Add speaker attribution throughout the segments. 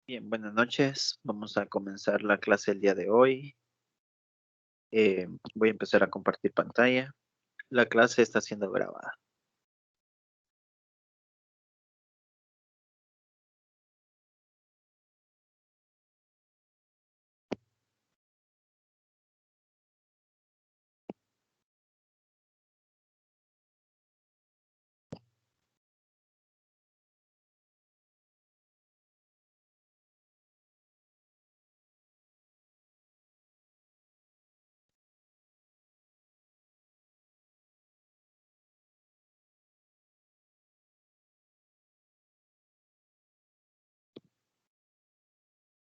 Speaker 1: Bien, buenas noches. Vamos a comenzar la clase el día de hoy. Voy a empezar a compartir pantalla. La clase está siendo grabada.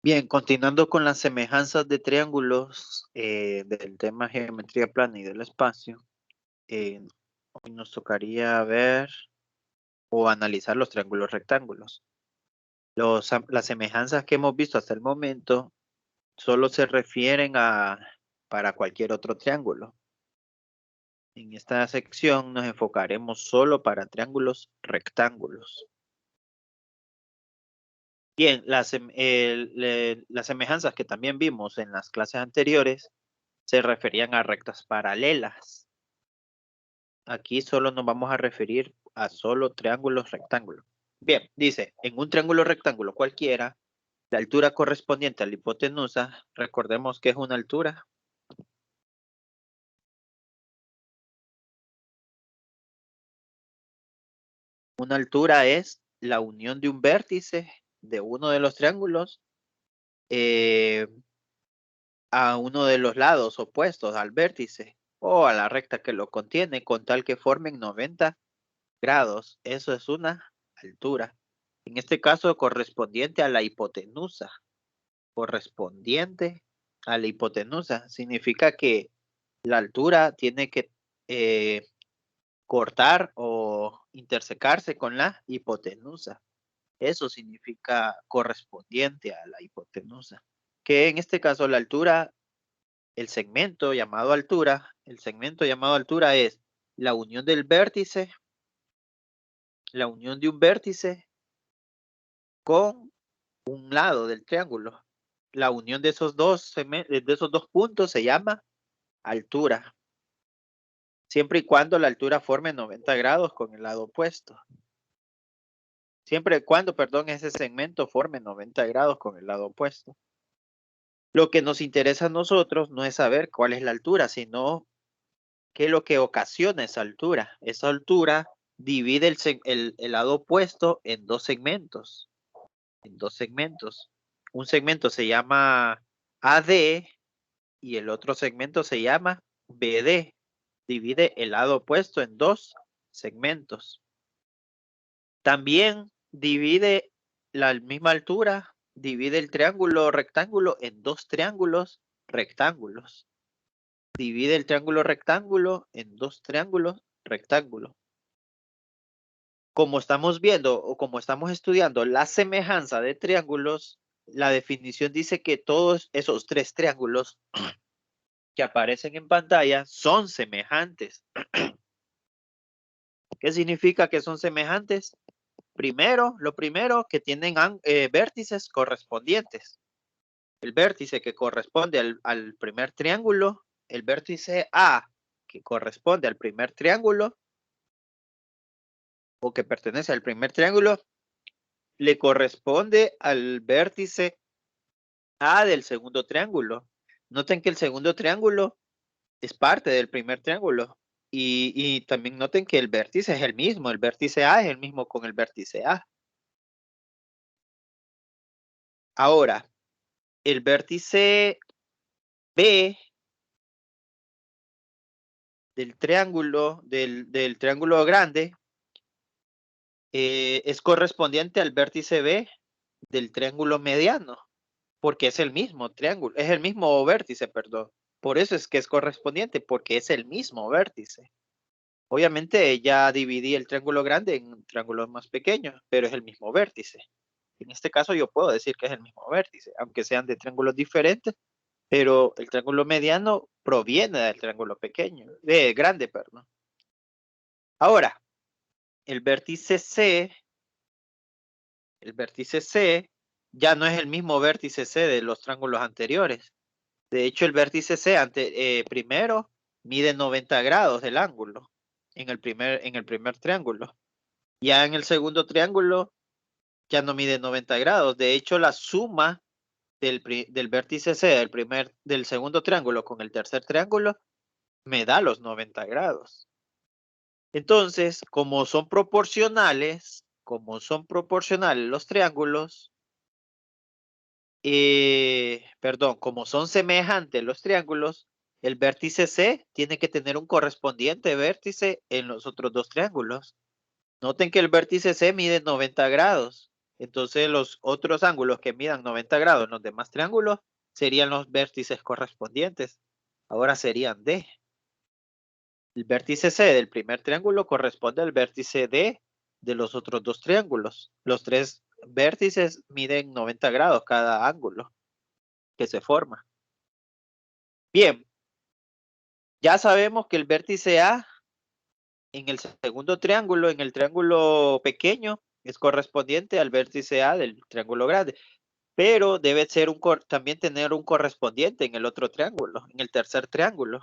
Speaker 1: Bien, continuando con las semejanzas de triángulos del tema geometría plana y del espacio, hoy nos tocaría ver o analizar los triángulos rectángulos. Las semejanzas que hemos visto hasta el momento solo se refieren para cualquier otro triángulo. En esta sección nos enfocaremos solo para triángulos rectángulos. Bien, las semejanzas que también vimos en las clases anteriores se referían a rectas paralelas. Aquí solo nos vamos a referir a solo triángulos rectángulos. Bien, dice, en un triángulo rectángulo cualquiera, la altura correspondiente a la hipotenusa, recordemos que es una altura. Una altura es la unión de un vértice de uno de los triángulos a uno de los lados opuestos al vértice o a la recta que lo contiene con tal que formen 90 grados. Eso es una altura. En este caso correspondiente a la hipotenusa. Correspondiente a la hipotenusa. Significa que la altura tiene que cortar o intersecarse con la hipotenusa. Eso significa correspondiente a la hipotenusa. Que en este caso la altura, el segmento llamado altura es la unión del vértice, la unión de un vértice con un lado del triángulo. La unión de esos dos puntos se llama altura. Siempre y cuando la altura forme 90 grados con el lado opuesto. Siempre y cuando, perdón, ese segmento forme 90 grados con el lado opuesto. Lo que nos interesa a nosotros no es saber cuál es la altura, sino qué es lo que ocasiona esa altura. Esa altura divide el lado opuesto en dos segmentos. En dos segmentos. Un segmento se llama AD y el otro segmento se llama BD. Divide el lado opuesto en dos segmentos. También divide la misma altura, divide el triángulo rectángulo en dos triángulos rectángulos. Divide el triángulo rectángulo en dos triángulos rectángulo. Como estamos viendo o como estamos estudiando la semejanza de triángulos, la definición dice que todos esos tres triángulos que aparecen en pantalla son semejantes. ¿Qué significa que son semejantes? Primero, lo primero, que tienen vértices correspondientes. El vértice que corresponde al primer triángulo, el vértice A que corresponde al primer triángulo o que pertenece al primer triángulo, le corresponde al vértice A del segundo triángulo. Noten que el segundo triángulo es parte del primer triángulo. Y también noten que el vértice es el mismo. El vértice A es el mismo con el vértice A. Ahora, el vértice B del triángulo grande es correspondiente al vértice B del triángulo mediano, porque es el mismo triángulo, es el mismo vértice, perdón. Por eso es que es correspondiente, porque es el mismo vértice. Obviamente ya dividí el triángulo grande en triángulos más pequeños, pero es el mismo vértice. En este caso yo puedo decir que es el mismo vértice, aunque sean de triángulos diferentes, pero el triángulo mediano proviene del triángulo pequeño, grande, perdón. Ahora, el vértice C ya no es el mismo vértice C de los triángulos anteriores. De hecho, el vértice C primero mide 90 grados del ángulo en el primer triángulo. Ya en el segundo triángulo ya no mide 90 grados. De hecho, la suma del vértice C del segundo triángulo con el tercer triángulo me da los 90 grados. Entonces, como son proporcionales los triángulos, como son semejantes los triángulos, el vértice C tiene que tener un correspondiente vértice en los otros dos triángulos. Noten que el vértice C mide 90 grados. Entonces los otros ángulos que midan 90 grados en los demás triángulos serían los vértices correspondientes. Ahora serían D. El vértice C del primer triángulo corresponde al vértice D de los otros dos triángulos. Los tres vértices miden 90 grados cada ángulo que se forma. Bien, ya sabemos que el vértice A en el segundo triángulo, en el triángulo pequeño, es correspondiente al vértice A del triángulo grande, pero debe ser también tener un correspondiente en el otro triángulo, en el tercer triángulo.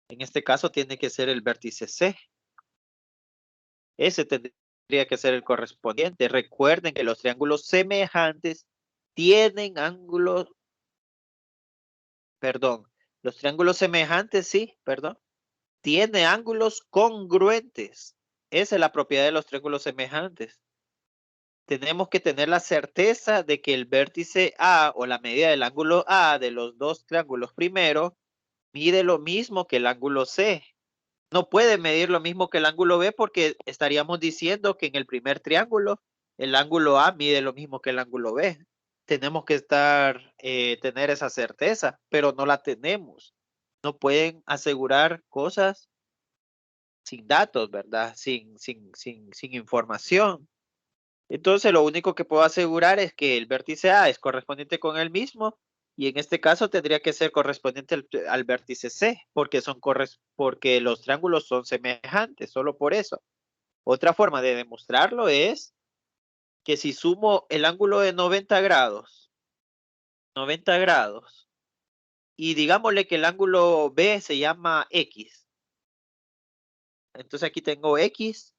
Speaker 1: En este caso tiene que ser el vértice C. Ese tendría que ser el correspondiente. Recuerden que los triángulos semejantes tienen ángulos, los triángulos semejantes, sí, tiene ángulos congruentes. Esa es la propiedad de los triángulos semejantes. Tenemos que tener la certeza de que el vértice A o la medida del ángulo A de los dos triángulos primero mide lo mismo que el ángulo C. No puede medir lo mismo que el ángulo B porque estaríamos diciendo que en el primer triángulo el ángulo A mide lo mismo que el ángulo B. Tenemos que tener esa certeza, pero no la tenemos. No pueden asegurar cosas sin datos, ¿verdad? Sin información. Entonces, lo único que puedo asegurar es que el vértice A es correspondiente con el mismo y en este caso tendría que ser correspondiente al vértice C porque los triángulos son semejantes, solo por eso. Otra forma de demostrarlo es que si sumo el ángulo de 90 grados, y digámosle que el ángulo B se llama X. Entonces aquí tengo X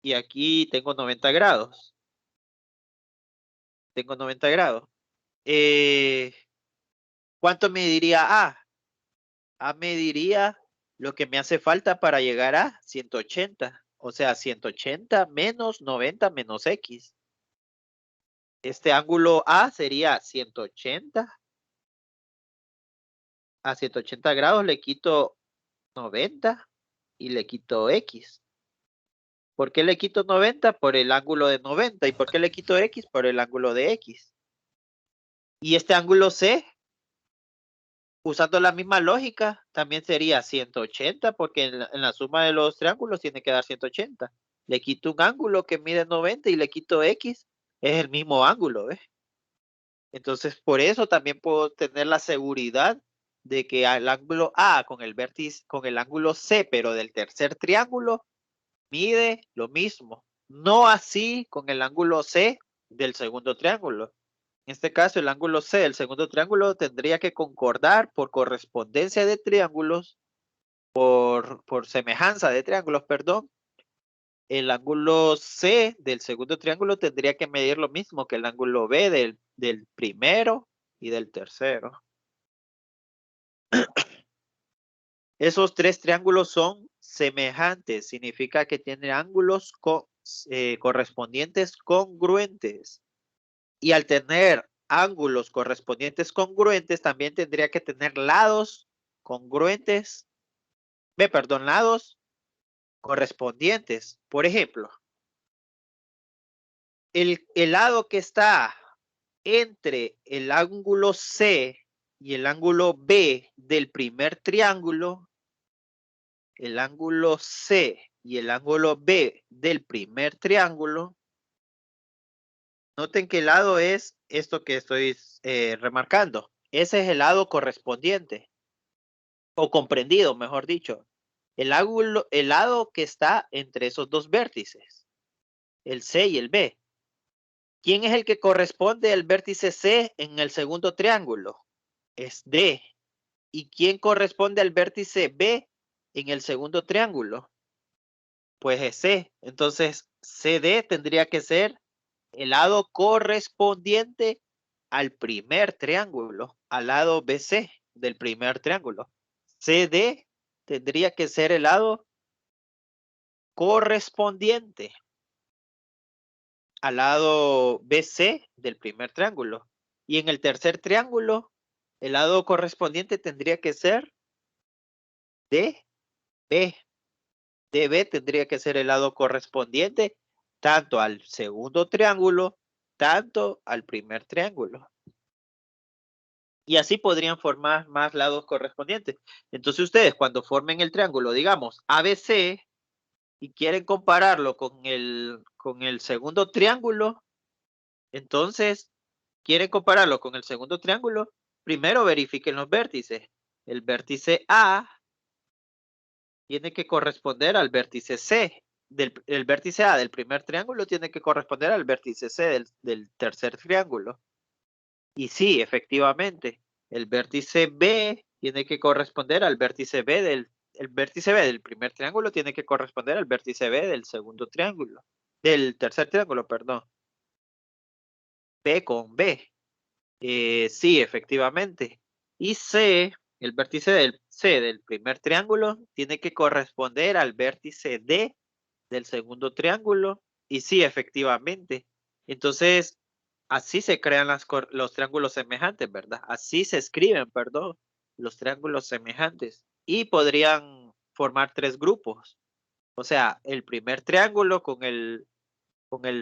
Speaker 1: y aquí tengo 90 grados. Tengo 90 grados. ¿Cuánto me diría A? A me diría lo que me hace falta para llegar a 180. O sea, 180 menos 90 menos X. Este ángulo A sería 180. A 180 grados le quito 90 y le quito X. ¿Por qué le quito 90? Por el ángulo de 90. ¿Y por qué le quito X? Por el ángulo de X. Y este ángulo C, usando la misma lógica, también sería 180 porque en la suma de los triángulos tiene que dar 180. Le quito un ángulo que mide 90 y le quito X, es el mismo ángulo, ¿ves? Entonces, por eso también puedo tener la seguridad de que el ángulo A con el vértice, con el ángulo C, pero del tercer triángulo, mide lo mismo. No así con el ángulo C del segundo triángulo. En este caso, el ángulo C del segundo triángulo tendría que concordar por correspondencia de triángulos, por semejanza de triángulos, perdón. El ángulo C del segundo triángulo tendría que medir lo mismo que el ángulo B del primero y del tercero. Esos tres triángulos son semejantes, significa que tienen ángulos correspondientes congruentes. Y al tener ángulos correspondientes congruentes, también tendría que tener lados congruentes, lados correspondientes. Por ejemplo, el lado que está entre el ángulo C y el ángulo B del primer triángulo, el ángulo C y el ángulo B del primer triángulo, noten que el lado es esto que estoy remarcando. Ese es el lado correspondiente, o comprendido, mejor dicho. El lado que está entre esos dos vértices, el C y el B. ¿Quién es el que corresponde al vértice C en el segundo triángulo? Es D. ¿Y quién corresponde al vértice B en el segundo triángulo? Pues es C. Entonces, CD tendría que ser el lado correspondiente al primer triángulo, al lado BC del primer triángulo. CD tendría que ser el lado correspondiente al lado BC del primer triángulo. Y en el tercer triángulo, el lado correspondiente tendría que ser DB. DB tendría que ser el lado correspondiente tanto al segundo triángulo, tanto al primer triángulo. Y así podrían formar más lados correspondientes. Entonces ustedes cuando formen el triángulo, digamos, ABC, y quieren compararlo con el segundo triángulo, entonces quieren compararlo con el segundo triángulo, primero verifiquen los vértices. El vértice A tiene que corresponder al vértice C. El vértice A del primer triángulo tiene que corresponder al vértice C del tercer triángulo. Y sí, efectivamente, el vértice B tiene que corresponder al vértice B el vértice B del primer triángulo tiene que corresponder al vértice B del segundo triángulo, del tercer triángulo, perdón. B con B. Sí, efectivamente. Y C, el vértice del C del primer triángulo tiene que corresponder al vértice D del segundo triángulo. Y sí, efectivamente. Entonces, así se crean los triángulos semejantes, ¿verdad? Así se escriben, perdón, los triángulos semejantes. Y podrían formar tres grupos. O sea, el primer triángulo con el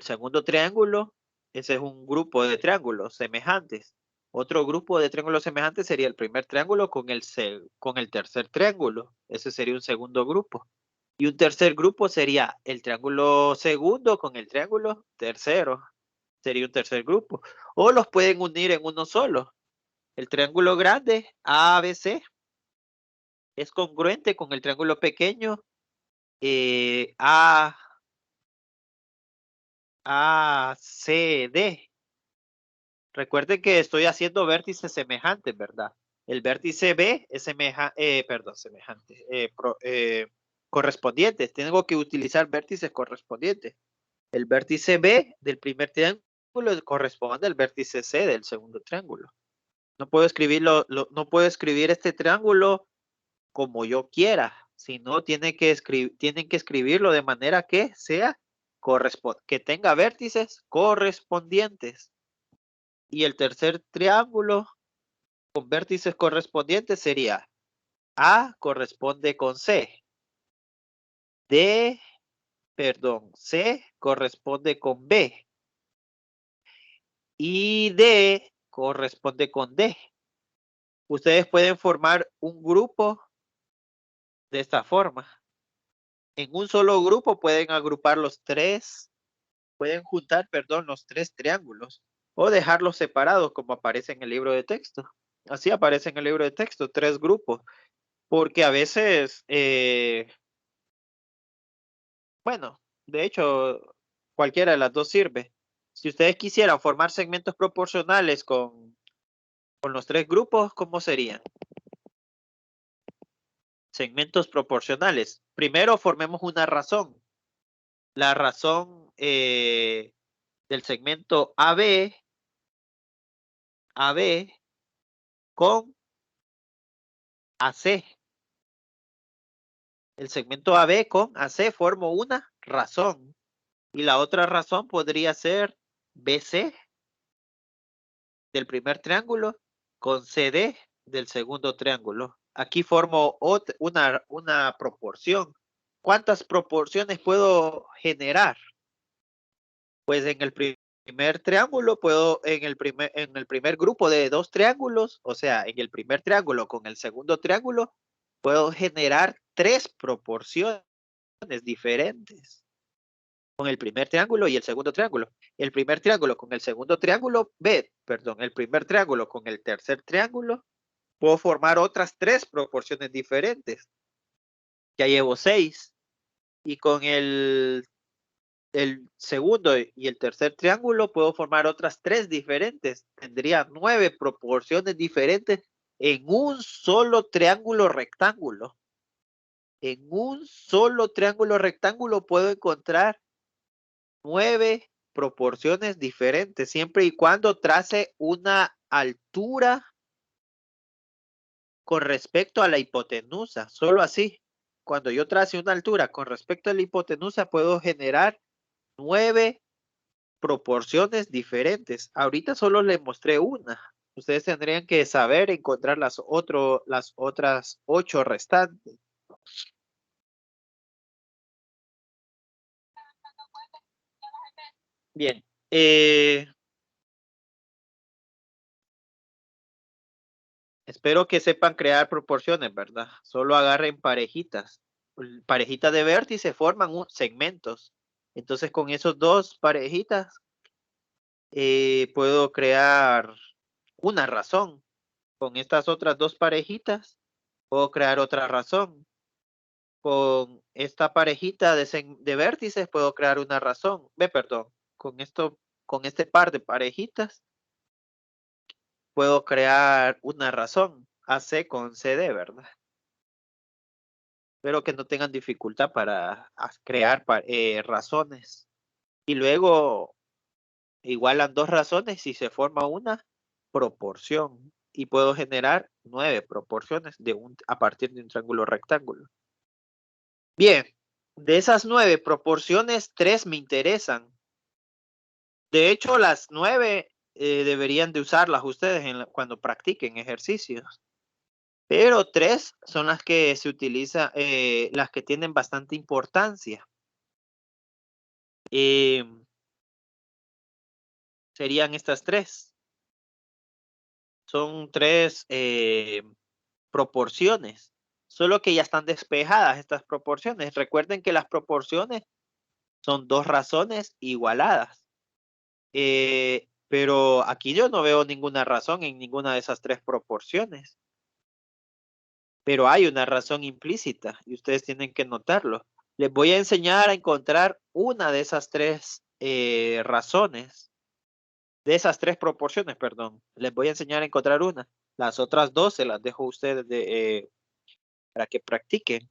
Speaker 1: segundo triángulo, ese es un grupo de triángulos semejantes. Otro grupo de triángulos semejantes sería el primer triángulo con el tercer triángulo. Ese sería un segundo grupo. Y un tercer grupo sería el triángulo segundo con el triángulo tercero. Sería un tercer grupo. O los pueden unir en uno solo. El triángulo grande, ABC, es congruente con el triángulo pequeño, ACD. Recuerden que estoy haciendo vértices semejantes, ¿verdad? El vértice B es semejante, correspondiente. Tengo que utilizar vértices correspondientes. El vértice B del primer triángulo corresponde al vértice C del segundo triángulo. No puedo no puedo escribir este triángulo como yo quiera, sino tienen que escribirlo de manera que que tenga vértices correspondientes. Y el tercer triángulo con vértices correspondientes sería A corresponde con C. C corresponde con B. Y D corresponde con D. Ustedes pueden formar un grupo de esta forma. En un solo grupo pueden agrupar pueden juntar, perdón, los tres triángulos o dejarlos separados como aparece en el libro de texto. Así aparece en el libro de texto, tres grupos. Porque a veces, bueno, de hecho, cualquiera de las dos sirve. Si ustedes quisieran formar segmentos proporcionales con los tres grupos, ¿cómo serían? Segmentos proporcionales. Primero formemos una razón. La razón del segmento AB con AC. El segmento AB con AC formo una razón. Y la otra razón podría ser BC del primer triángulo con CD del segundo triángulo. Aquí formo una proporción. ¿Cuántas proporciones puedo generar? Pues en el primer triángulo en el primer grupo de dos triángulos, o sea, en el primer triángulo con el segundo triángulo, puedo generar tres proporciones diferentes con el primer triángulo y el segundo triángulo. El primer triángulo con el segundo triángulo, el primer triángulo con el tercer triángulo, puedo formar otras tres proporciones diferentes. Ya llevo 6. Y con el el segundo y el tercer triángulo, puedo formar otras 3 diferentes. Tendría 9 proporciones diferentes en un solo triángulo rectángulo. En un solo triángulo rectángulo puedo encontrar 9 proporciones diferentes, siempre y cuando trace una altura con respecto a la hipotenusa. Solo así, cuando yo trace una altura con respecto a la hipotenusa, puedo generar 9 proporciones diferentes. Ahorita solo les mostré una. Ustedes tendrían que saber encontrar las otras 8 restantes. Bien. Espero que sepan crear proporciones, ¿verdad? Solo agarren parejitas. Parejitas de vértice forman segmentos. Entonces, con esos dos parejitas, puedo crear una razón. Con estas otras dos parejitas, puedo crear otra razón. Con esta parejita de vértices, puedo crear una razón. Perdón. Con este par de parejitas, puedo crear una razón. AC con CD, ¿verdad? Espero que no tengan dificultad para crear razones. Y luego igualan 2 razones y se forma una proporción. Y puedo generar 9 proporciones a partir de un triángulo rectángulo. Bien, de esas 9 proporciones, 3 me interesan. De hecho, las 9 deberían de usarlas ustedes cuando practiquen ejercicios. Pero 3 son las que se utilizan, las que tienen bastante importancia. Serían estas 3. Son 3 proporciones, solo que ya están despejadas estas proporciones. Recuerden que las proporciones son 2 razones igualadas. Pero aquí yo no veo ninguna razón en ninguna de esas 3 proporciones. Pero hay una razón implícita y ustedes tienen que notarlo. Les voy a enseñar a encontrar una de esas 3 razones. De esas 3 proporciones, perdón. Les voy a enseñar a encontrar una. Las otras 2 se las dejo a ustedes para que practiquen.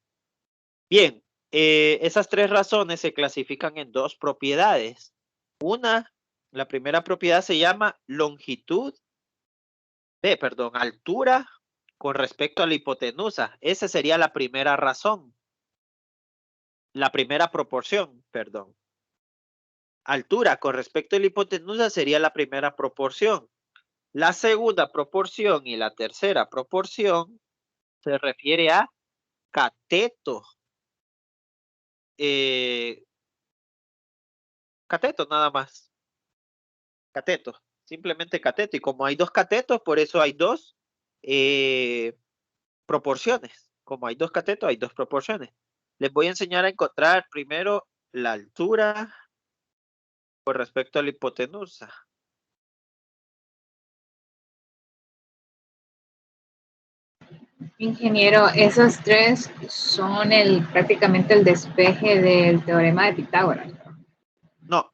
Speaker 1: Bien, esas 3 razones se clasifican en 2 propiedades. La primera propiedad se llama altura con respecto a la hipotenusa. Esa sería la primera razón. La primera proporción, perdón. Altura con respecto a la hipotenusa sería la primera proporción. La segunda proporción y la tercera proporción se refiere a cateto. Cateto nada más. Cateto. Simplemente cateto. Y como hay 2 catetos, por eso hay 2 proporciones. Como hay 2 catetos, hay 2 proporciones. Les voy a enseñar a encontrar primero la altura con respecto a la hipotenusa.
Speaker 2: Ingeniero, esos 3 son prácticamente el despeje del teorema de Pitágoras.
Speaker 1: No.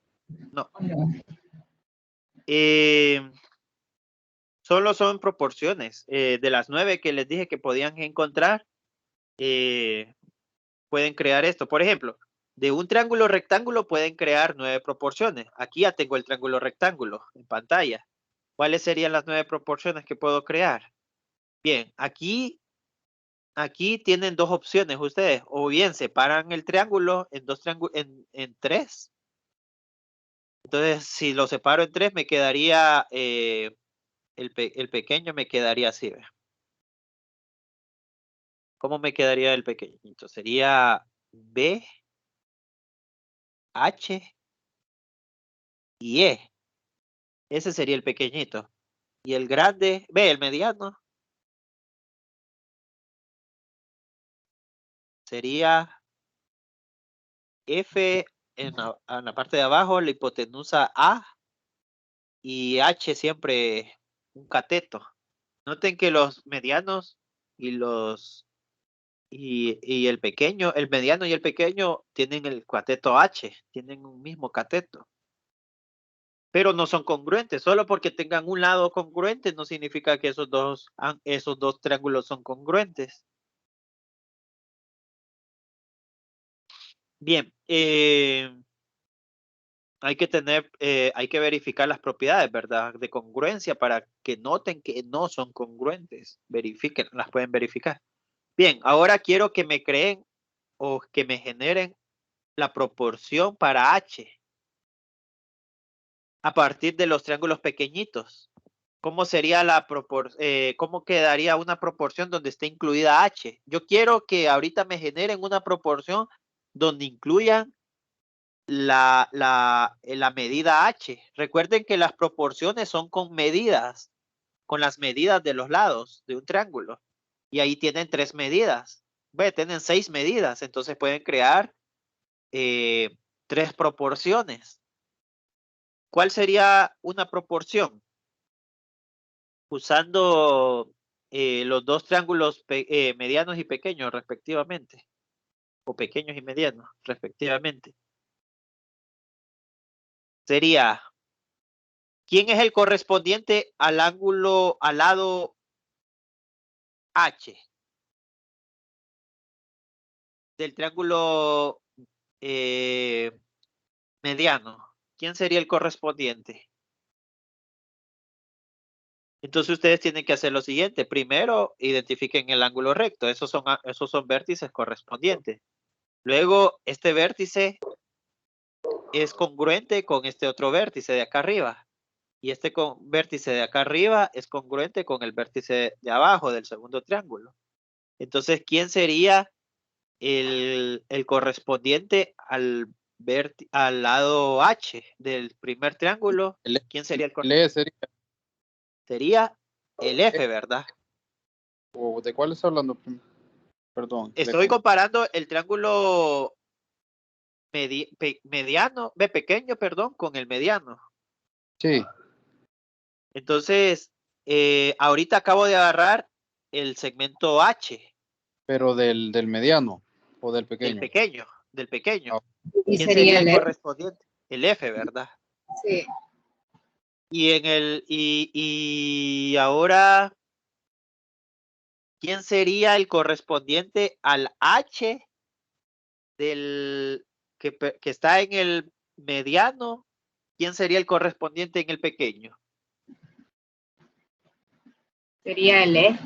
Speaker 1: Solo son proporciones. De las 9 que les dije que podían encontrar, pueden crear esto. Por ejemplo, de un triángulo rectángulo pueden crear 9 proporciones. Aquí ya tengo el triángulo rectángulo en pantalla. ¿Cuáles serían las 9 proporciones que puedo crear? Bien, aquí tienen 2 opciones ustedes. O bien separan el triángulo en 3. Entonces, si lo separo en 3, me quedaría, el pequeño me quedaría así. ¿Ve? ¿Cómo me quedaría el pequeñito? Sería B, H y E. Ese sería el pequeñito. Y el grande, B, el mediano, sería F en la parte de abajo, la hipotenusa A, y H siempre un cateto. Noten que los medianos y los y el pequeño, el mediano y el pequeño tienen el cateto H, tienen un mismo cateto. Pero no son congruentes. Solo porque tengan un lado congruente no significa que esos dos triángulos son congruentes. Bien, hay que verificar las propiedades, ¿verdad? De congruencia para que noten que no son congruentes. Verifiquen, las pueden verificar. Bien, ahora quiero que me creen o que me generen la proporción para H a partir de los triángulos pequeñitos. ¿Cómo sería cómo quedaría una proporción donde esté incluida H? Yo quiero que ahorita me generen una proporción donde incluyan la medida H. Recuerden que las proporciones son con medidas, con las medidas de los lados de un triángulo. Y ahí tienen 3 medidas. Tienen 6 medidas, entonces pueden crear 3 proporciones. ¿Cuál sería una proporción? Usando los dos triángulos medianos y pequeños respectivamente, o pequeños y medianos respectivamente. Sería, ¿quién es el correspondiente al lado H del triángulo mediano? ¿Quién sería el correspondiente? Entonces ustedes tienen que hacer lo siguiente. Primero, identifiquen el ángulo recto. Esos son vértices correspondientes. Luego, este vértice es congruente con este otro vértice de acá arriba. Y este vértice de acá arriba es congruente con el vértice de abajo del segundo triángulo. Entonces, ¿quién sería el correspondiente al lado H del primer triángulo? ¿Quién sería el correspondiente? Sería el F, ¿verdad?
Speaker 3: ¿De cuál está hablando? Perdón.
Speaker 1: Estoy comparando el triángulo pequeño, perdón, con el mediano.
Speaker 3: Sí.
Speaker 1: Entonces, ahorita acabo de agarrar el segmento H.
Speaker 3: Pero del mediano o del pequeño.
Speaker 1: Del pequeño.
Speaker 2: Y
Speaker 1: ¿Quién sería el
Speaker 2: F
Speaker 1: correspondiente? El F, ¿verdad?
Speaker 2: Sí.
Speaker 1: Y ahora, ¿quién sería el correspondiente al H del que está en el mediano? ¿Quién sería el correspondiente en el pequeño?
Speaker 2: Sería el E.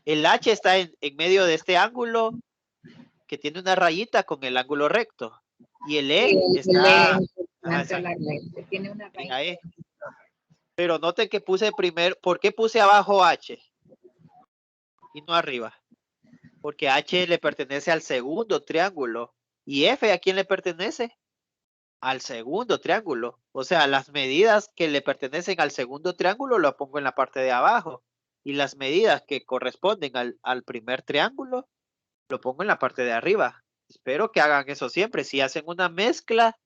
Speaker 1: El H está en medio de este ángulo que tiene una rayita con el ángulo recto. Y el E está...
Speaker 2: tiene una rayita.
Speaker 1: E. Pero noten que puse primero... ¿Por qué puse abajo H? Y no arriba. Porque H le pertenece al segundo triángulo. ¿Y F a quién le pertenece? Al segundo triángulo. O sea, las medidas que le pertenecen al segundo triángulo lo pongo en la parte de abajo. Y las medidas que corresponden al primer triángulo lo pongo en la parte de arriba. Espero que hagan eso siempre. Si hacen una mezcla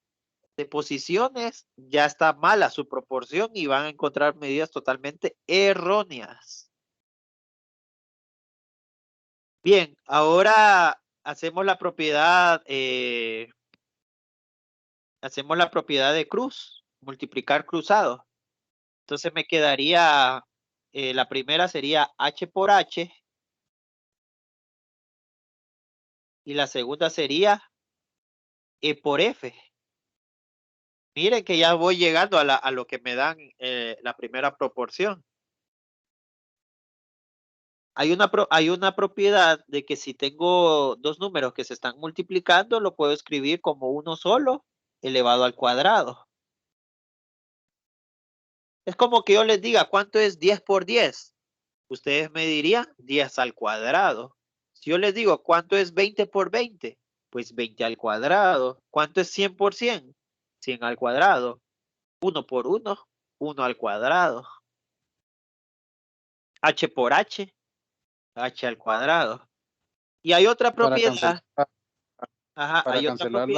Speaker 1: de posiciones, ya está mala su proporción y van a encontrar medidas totalmente erróneas. Bien, ahora hacemos la propiedad de cruz, multiplicar cruzado. Entonces me quedaría, la primera sería H por H y la segunda sería E por F. Miren que ya voy llegando a lo que me dan la primera proporción. Hay una propiedad de que si tengo dos números que se están multiplicando, lo puedo escribir como uno solo elevado al cuadrado. Es como que yo les diga, ¿cuánto es 10 por 10? Ustedes me dirían 10 al cuadrado. Si yo les digo, ¿cuánto es 20 por 20? Pues 20 al cuadrado. ¿Cuánto es 100 por 100? 100 al cuadrado. 1 por 1, 1 al cuadrado. H por H, H al cuadrado. Y hay otra propiedad.
Speaker 3: Para cancelar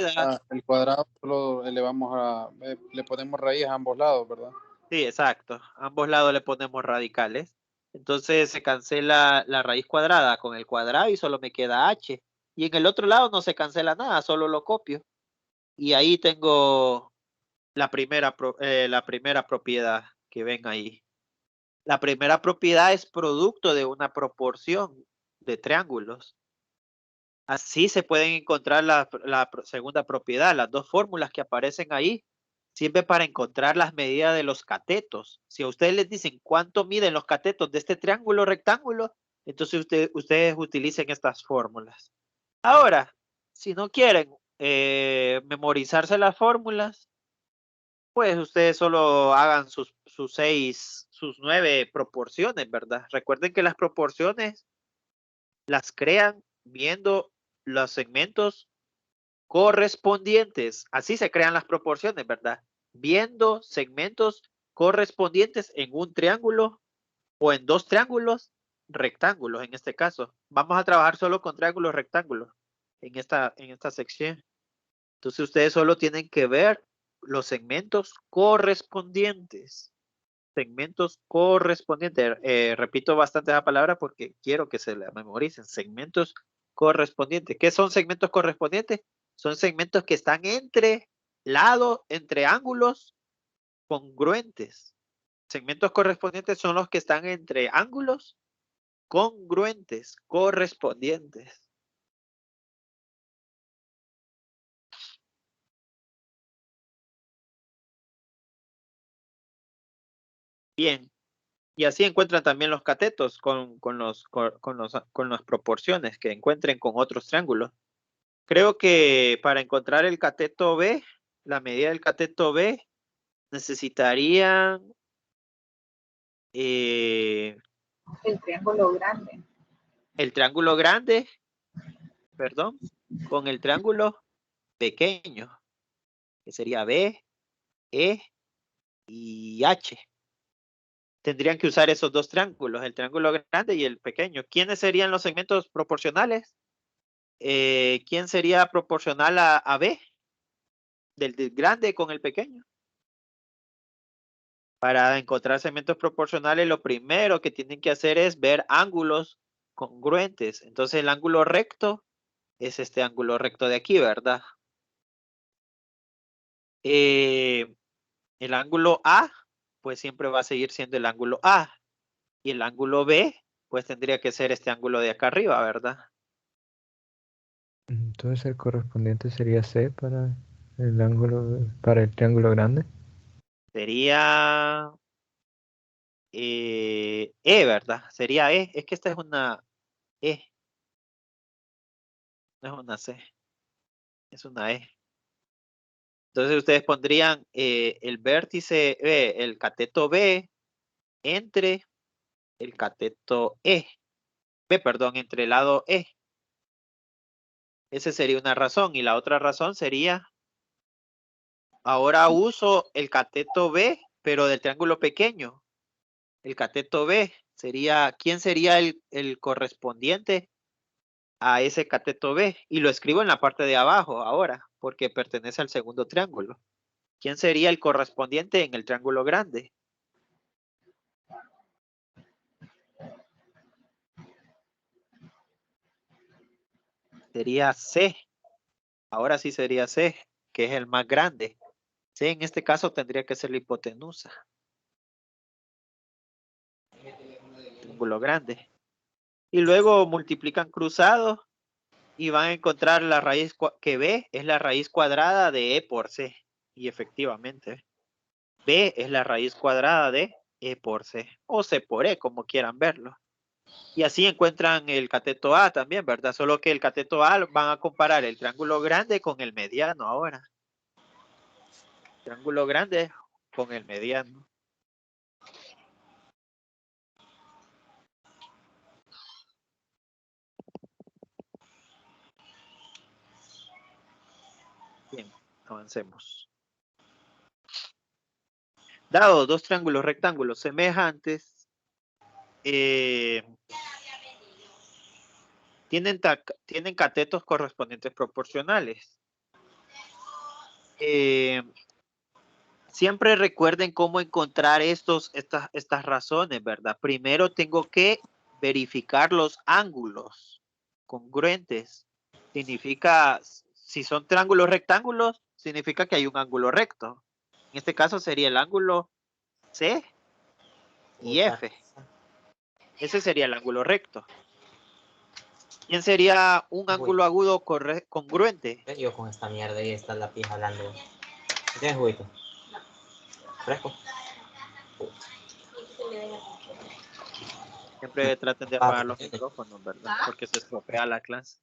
Speaker 3: el cuadrado, solo le ponemos raíz a ambos lados, ¿verdad?
Speaker 1: Sí, exacto. A ambos lados le ponemos radicales. Entonces se cancela la raíz cuadrada con el cuadrado y solo me queda h. Y en el otro lado no se cancela nada, solo lo copio. Y ahí tengo la primera propiedad que ven ahí. La primera propiedad es producto de una proporción de triángulos. Así se pueden encontrar la segunda propiedad. Las dos fórmulas que aparecen ahí sirven para encontrar las medidas de los catetos. Si a ustedes les dicen cuánto miden los catetos de este triángulo rectángulo, entonces ustedes utilicen estas fórmulas. Ahora, si no quieren memorizarse las fórmulas, pues ustedes solo hagan sus 9 proporciones, ¿verdad? Recuerden que las proporciones las crean viendo los segmentos correspondientes. Así se crean las proporciones, ¿verdad? Viendo segmentos correspondientes en un triángulo o en dos triángulos rectángulos en este caso. Vamos a trabajar solo con triángulos rectángulos en esta sección. Entonces ustedes solo tienen que ver los segmentos correspondientes. Segmentos correspondientes. Repito bastante esa palabra porque quiero que se la memoricen. Segmentos correspondientes. ¿Qué son segmentos correspondientes? Son segmentos que están entre lados, entre ángulos congruentes. Segmentos correspondientes son los que están entre ángulos congruentes, correspondientes. Bien. Y así encuentran también los catetos con las proporciones que encuentren con otros triángulos. Creo que para encontrar el cateto B, la medida del cateto B, necesitarían
Speaker 2: El triángulo grande.
Speaker 1: el triángulo grande, perdón, con el triángulo pequeño, que sería B, E y H. Tendrían que usar esos dos triángulos, el triángulo grande y el pequeño. ¿Quiénes serían los segmentos proporcionales? ¿Quién sería proporcional a B? Del grande con el pequeño. Para encontrar segmentos proporcionales, lo primero que tienen que hacer es ver ángulos congruentes. Entonces, el ángulo recto es este ángulo recto de aquí, ¿verdad? El ángulo A, pues siempre va a seguir siendo el ángulo A. Y el ángulo B, pues tendría que ser este ángulo de acá arriba, ¿verdad?
Speaker 4: Entonces el correspondiente sería C para el triángulo grande.
Speaker 1: Sería E, ¿verdad? Sería E. Es que esta es una E. No es una C. Es una E. Entonces ustedes pondrían el vértice B, el cateto B entre el cateto E. B, perdón, entre el lado E. Esa sería una razón. Y la otra razón sería, ahora uso el cateto B, pero del triángulo pequeño. El cateto B sería, ¿quién sería el correspondiente a ese cateto B? Y lo escribo en la parte de abajo ahora, porque pertenece al segundo triángulo. ¿Quién sería el correspondiente en el triángulo grande? Sería C. Ahora sí sería C, que es el más grande. C en este caso tendría que ser la hipotenusa. Triángulo grande. Y luego multiplican cruzados y van a encontrar la raíz que B es la raíz cuadrada de E por C. Y efectivamente, B es la raíz cuadrada de E por C. O C por E, como quieran verlo. Y así encuentran el cateto A también, ¿verdad? Solo que el cateto A van a comparar el triángulo grande con el mediano ahora. Triángulo grande con el mediano. Bien, avancemos. Dado dos triángulos rectángulos semejantes, tienen catetos correspondientes proporcionales. Siempre recuerden cómo encontrar estas razones, ¿verdad? Primero tengo que verificar los ángulos congruentes. Significa, si son triángulos rectángulos, significa que hay un ángulo recto. En este caso sería el ángulo C y F. Ese sería el ángulo recto. ¿Quién sería un ángulo agudo congruente?
Speaker 5: Yo con esta mierda y está la pija hablando. ¿Tienes juguito? ¿Fresco?
Speaker 1: Siempre traten de apagar los micrófonos, ¿verdad? Porque se estropea la clase.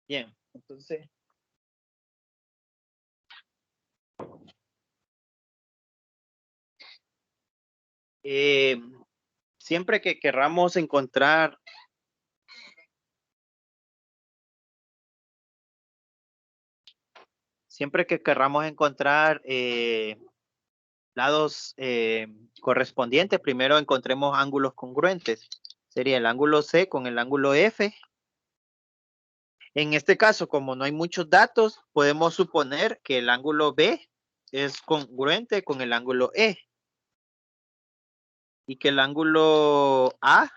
Speaker 1: Bien, entonces. Siempre que querramos encontrar lados correspondientes, primero encontremos ángulos congruentes. Sería el ángulo C con el ángulo F. En este caso, como no hay muchos datos, podemos suponer que el ángulo B es congruente con el ángulo E. Y que el ángulo A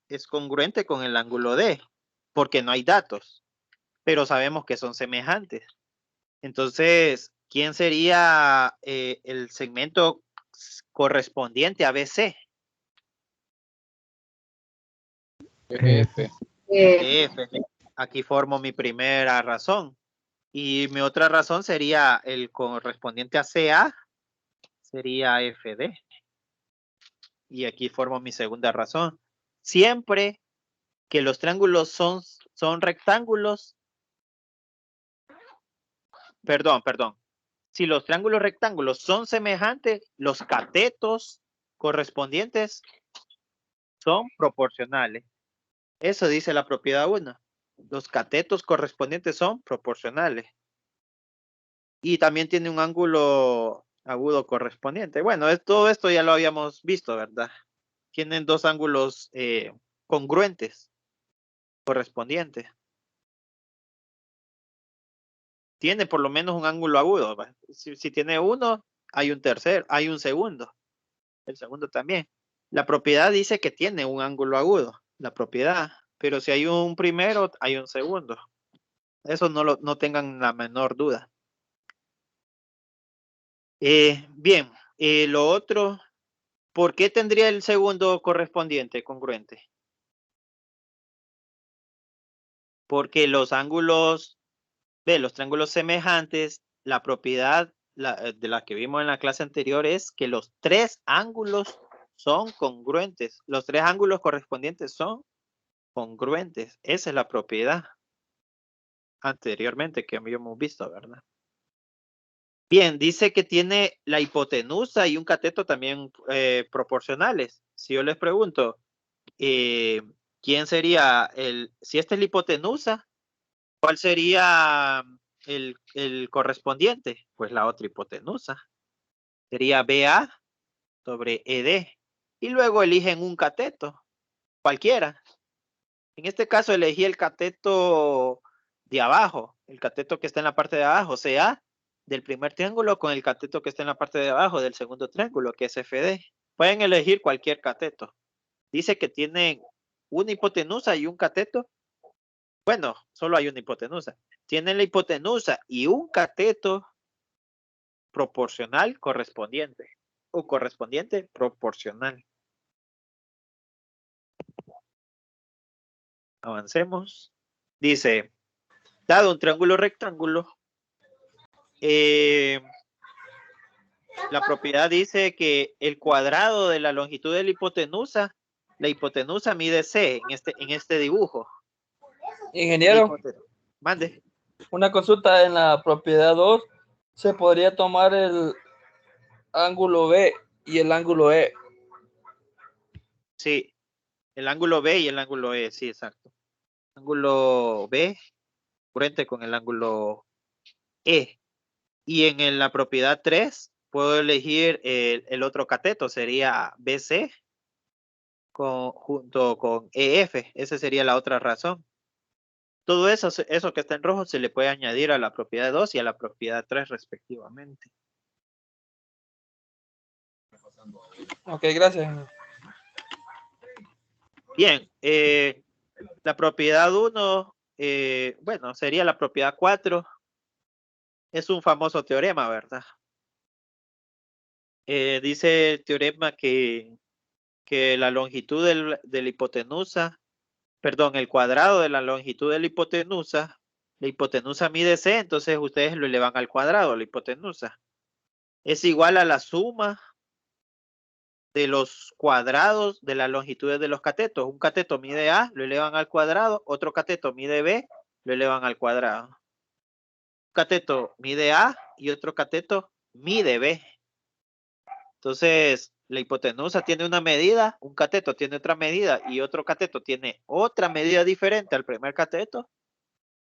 Speaker 1: es congruente con el ángulo D, porque no hay datos, pero sabemos que son semejantes. Entonces, ¿quién sería el segmento correspondiente a BC?
Speaker 3: F.
Speaker 1: F. Aquí formo mi primera razón. Y mi otra razón sería el correspondiente a CA, sería FD. Y aquí formo mi segunda razón. Siempre que los triángulos son rectángulos, perdón. Si los triángulos rectángulos son semejantes, los catetos correspondientes son proporcionales. Eso dice la propiedad 1. Los catetos correspondientes son proporcionales. Y también tiene un ángulo agudo correspondiente. Bueno, todo esto ya lo habíamos visto, ¿verdad? Tienen dos ángulos congruentes correspondientes. Tiene por lo menos un ángulo agudo. Si tiene uno, hay un tercero, hay un segundo. El segundo también. La propiedad dice que tiene un ángulo agudo, la propiedad. Pero si hay un primero, hay un segundo. Eso no tengan la menor duda. Bien, lo otro, ¿por qué tendría el segundo correspondiente congruente? Porque los ángulos, los triángulos semejantes, la propiedad de la que vimos en la clase anterior es que los tres ángulos son congruentes. Los tres ángulos correspondientes son congruentes. Esa es la propiedad anteriormente que habíamos visto, ¿verdad? Bien, dice que tiene la hipotenusa y un cateto también proporcionales. Si yo les pregunto, ¿quién sería si esta es la hipotenusa, cuál sería el correspondiente? Pues la otra hipotenusa. Sería BA sobre ED. Y luego eligen un cateto, cualquiera. En este caso elegí el cateto de abajo, el cateto que está en la parte de abajo, CA, del primer triángulo con el cateto que está en la parte de abajo del segundo triángulo, que es FD. Pueden elegir cualquier cateto. Dice que tienen una hipotenusa y un cateto. Bueno, solo hay una hipotenusa. Tienen la hipotenusa y un cateto proporcional correspondiente o correspondiente proporcional. Avancemos. Dice, dado un triángulo rectángulo, la propiedad dice que el cuadrado de la longitud de la hipotenusa mide C en este dibujo.
Speaker 6: Ingeniero,
Speaker 1: Mande.
Speaker 6: una consulta en la propiedad 2, se podría tomar el ángulo B y el ángulo E.
Speaker 1: Sí, el ángulo B y el ángulo E, sí, exacto. Ángulo B, congruente con el ángulo E. Y en la propiedad 3 puedo elegir el otro cateto, sería BC junto con EF. Esa sería la otra razón. Todo eso que está en rojo se le puede añadir a la propiedad 2 y a la propiedad 3 respectivamente.
Speaker 6: Ok, gracias.
Speaker 1: Bien, la propiedad 1, bueno, sería la propiedad 4. Es un famoso teorema, ¿verdad? Dice el teorema que la longitud de la hipotenusa, perdón, el cuadrado de la longitud de la hipotenusa mide C, entonces ustedes lo elevan al cuadrado, la hipotenusa. Es igual a la suma de los cuadrados de las longitudes de los catetos. Un cateto mide A, lo elevan al cuadrado, otro cateto mide B, lo elevan al cuadrado. Un cateto mide A y otro cateto mide B. Entonces, la hipotenusa tiene una medida, un cateto tiene otra medida y otro cateto tiene otra medida diferente al primer cateto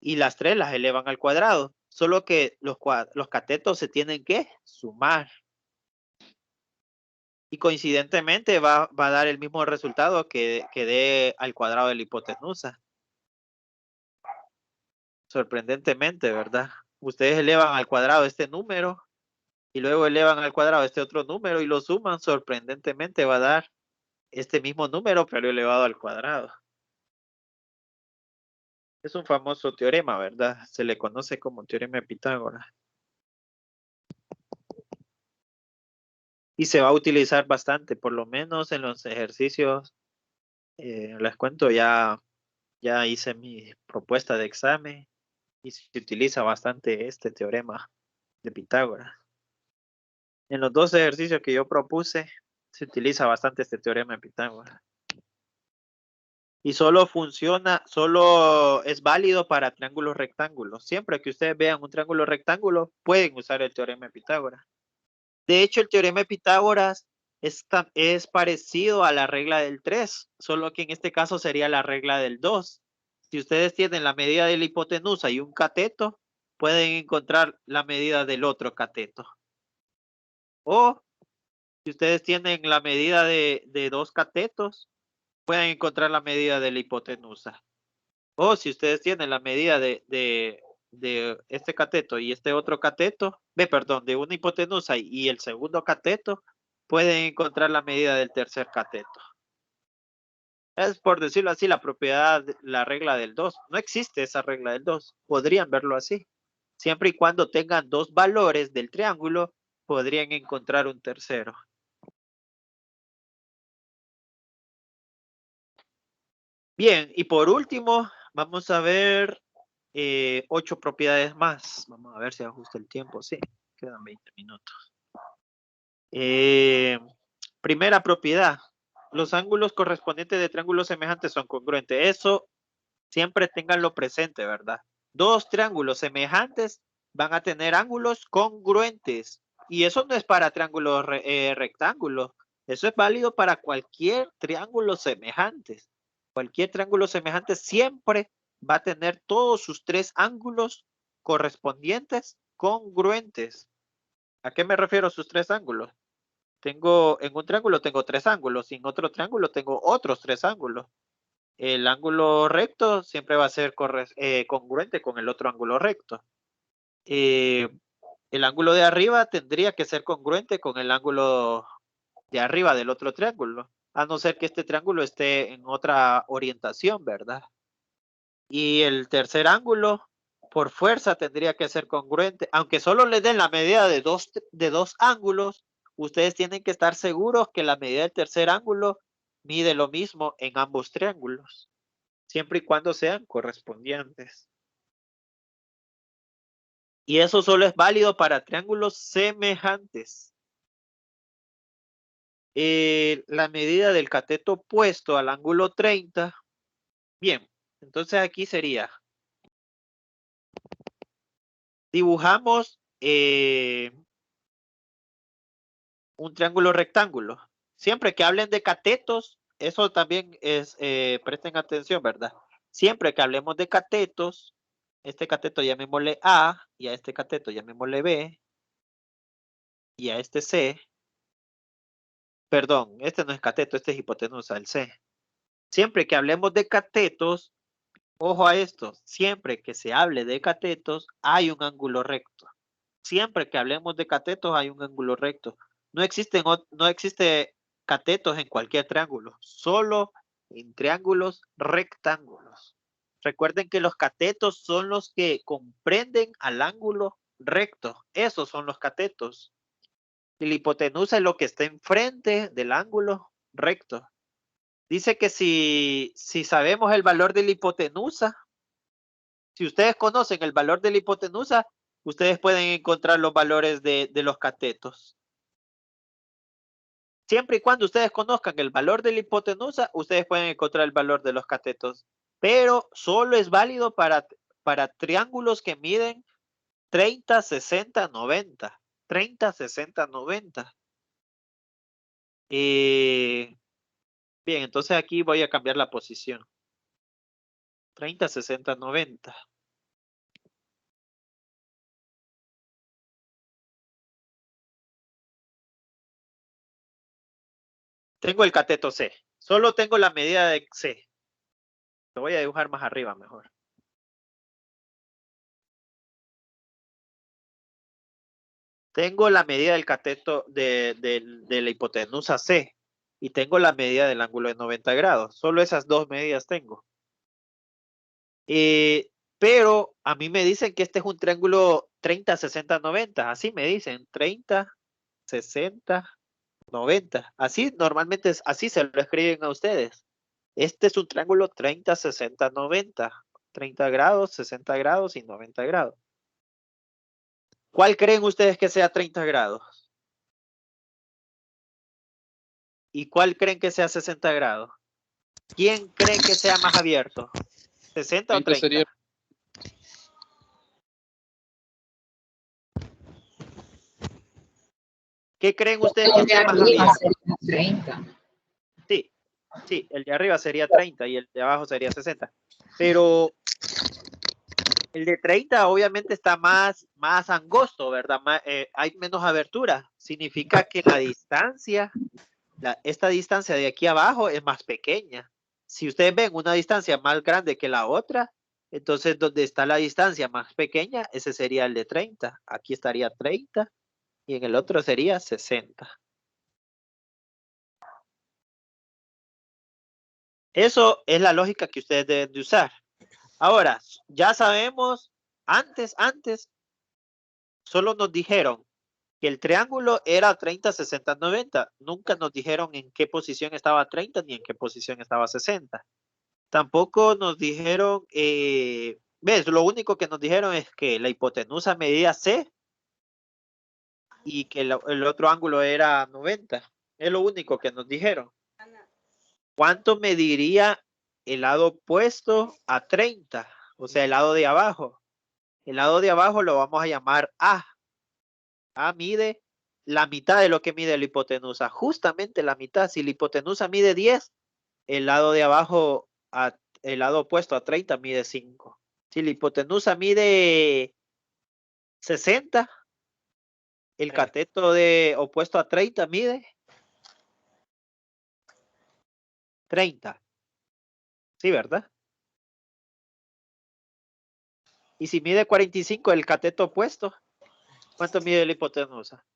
Speaker 1: y las tres las elevan al cuadrado. Solo que los catetos se tienen que sumar. Y coincidentemente va a dar el mismo resultado que dé al cuadrado de la hipotenusa. Sorprendentemente, ¿verdad? Ustedes elevan al cuadrado este número y luego elevan al cuadrado este otro número y lo suman, sorprendentemente va a dar este mismo número, pero elevado al cuadrado. Es un famoso teorema, ¿verdad? Se le conoce como teorema de Pitágoras. Y se va a utilizar bastante, por lo menos en los ejercicios. Les cuento, ya hice mi propuesta de examen y se utiliza bastante este teorema de Pitágoras. En los dos ejercicios que yo propuse, se utiliza bastante este teorema de Pitágoras. Y solo es válido para triángulos rectángulos. Siempre que ustedes vean un triángulo rectángulo, pueden usar el teorema de Pitágoras. De hecho, el teorema de Pitágoras es parecido a la regla del 3, solo que en este caso sería la regla del 2. Si ustedes tienen la medida de la hipotenusa y un cateto, pueden encontrar la medida del otro cateto. O si ustedes tienen la medida de dos catetos, pueden encontrar la medida de la hipotenusa. O si ustedes tienen la medida de este cateto y este otro cateto, de una hipotenusa y el segundo cateto, pueden encontrar la medida del tercer cateto. Es, por decirlo así, la regla del 2. No existe esa regla del 2. Podrían verlo así. Siempre y cuando tengan dos valores del triángulo, podrían encontrar un tercero. Bien, y por último, vamos a ver 8 propiedades más. Vamos a ver si ajusta el tiempo. Sí, quedan 20 minutos. Primera propiedad. Los ángulos correspondientes de triángulos semejantes son congruentes. Eso siempre tenganlo presente, ¿verdad? Dos triángulos semejantes van a tener ángulos congruentes. Y eso no es para triángulos rectángulos. Eso es válido para cualquier triángulo semejante. Cualquier triángulo semejante siempre va a tener todos sus tres ángulos correspondientes congruentes. ¿A qué me refiero sus tres ángulos? En un triángulo tengo tres ángulos y en otro triángulo tengo otros tres ángulos. El ángulo recto siempre va a ser congruente con el otro ángulo recto. El ángulo de arriba tendría que ser congruente con el ángulo de arriba del otro triángulo, a no ser que este triángulo esté en otra orientación, ¿verdad? Y el tercer ángulo, por fuerza, tendría que ser congruente. Aunque solo les den la medida de dos ángulos, ustedes tienen que estar seguros que la medida del tercer ángulo mide lo mismo en ambos triángulos, siempre y cuando sean correspondientes. Y eso solo es válido para triángulos semejantes. La medida del cateto opuesto al ángulo 30. Bien, entonces aquí sería. Dibujamos un triángulo rectángulo. Siempre que hablen de catetos, eso también es, presten atención, ¿verdad? Siempre que hablemos de catetos, este cateto llamémosle A, y a este cateto llamémosle B, y a este C, perdón, este no es cateto, este es hipotenusa, el C. Siempre que hablemos de catetos, ojo a esto, siempre que se hable de catetos, hay un ángulo recto. Siempre que hablemos de catetos, hay un ángulo recto. No existe catetos en cualquier triángulo, solo en triángulos rectángulos. Recuerden que los catetos son los que comprenden al ángulo recto. Esos son los catetos. Y la hipotenusa es lo que está enfrente del ángulo recto. Dice que si sabemos el valor de la hipotenusa, si ustedes conocen el valor de la hipotenusa, ustedes pueden encontrar los valores de los catetos. Siempre y cuando ustedes conozcan el valor de la hipotenusa, ustedes pueden encontrar el valor de los catetos. Pero solo es válido para triángulos que miden 30, 60, 90. 30, 60, 90. Bien, entonces aquí voy a cambiar la posición. 30, 60, 90. Tengo el cateto C. Solo tengo la medida de C. Lo voy a dibujar más arriba mejor. Tengo la medida del cateto de la hipotenusa C. Y tengo la medida del ángulo de 90 grados. Solo esas dos medidas tengo. Pero a mí me dicen que este es un triángulo 30, 60, 90. Así me dicen. 30, 60, 90. Así normalmente así se lo escriben a ustedes. Este es un triángulo 30, 60, 90. 30 grados, 60 grados y 90 grados. ¿Cuál creen ustedes que sea 30 grados? ¿Y cuál creen que sea 60 grados? ¿Quién creen que sea más abierto? ¿60 o 30?
Speaker 3: Sería
Speaker 1: ¿Qué creen ustedes que
Speaker 2: El de
Speaker 1: sea más
Speaker 2: arriba
Speaker 1: abierto?
Speaker 2: sería 30.
Speaker 1: Sí, el de arriba sería 30 y el de abajo sería 60. Pero el de 30 obviamente está más angosto, ¿verdad? Hay menos abertura. Significa que la distancia, esta distancia de aquí abajo es más pequeña. Si ustedes ven una distancia más grande que la otra, entonces donde está la distancia más pequeña, ese sería el de 30. Aquí estaría 30 y en el otro sería 60. Eso es la lógica que ustedes deben de usar. Ahora, ya sabemos, antes, solo nos dijeron que el triángulo era 30, 60, 90. Nunca nos dijeron en qué posición estaba 30 ni en qué posición estaba 60. Tampoco nos dijeron, ves, lo único que nos dijeron es que la hipotenusa medía C y que el otro ángulo era 90. Es lo único que nos dijeron. ¿Cuánto mediría el lado opuesto a 30? O sea, el lado de abajo. El lado de abajo lo vamos a llamar A. A mide la mitad de lo que mide la hipotenusa. Justamente la mitad. Si la hipotenusa mide 10, el lado de abajo, el lado opuesto a 30 mide 5. Si la hipotenusa mide 60, el cateto opuesto a 30 mide 30. Sí, ¿verdad? Y si mide 45 el cateto opuesto, ¿cuánto mide la hipotenusa?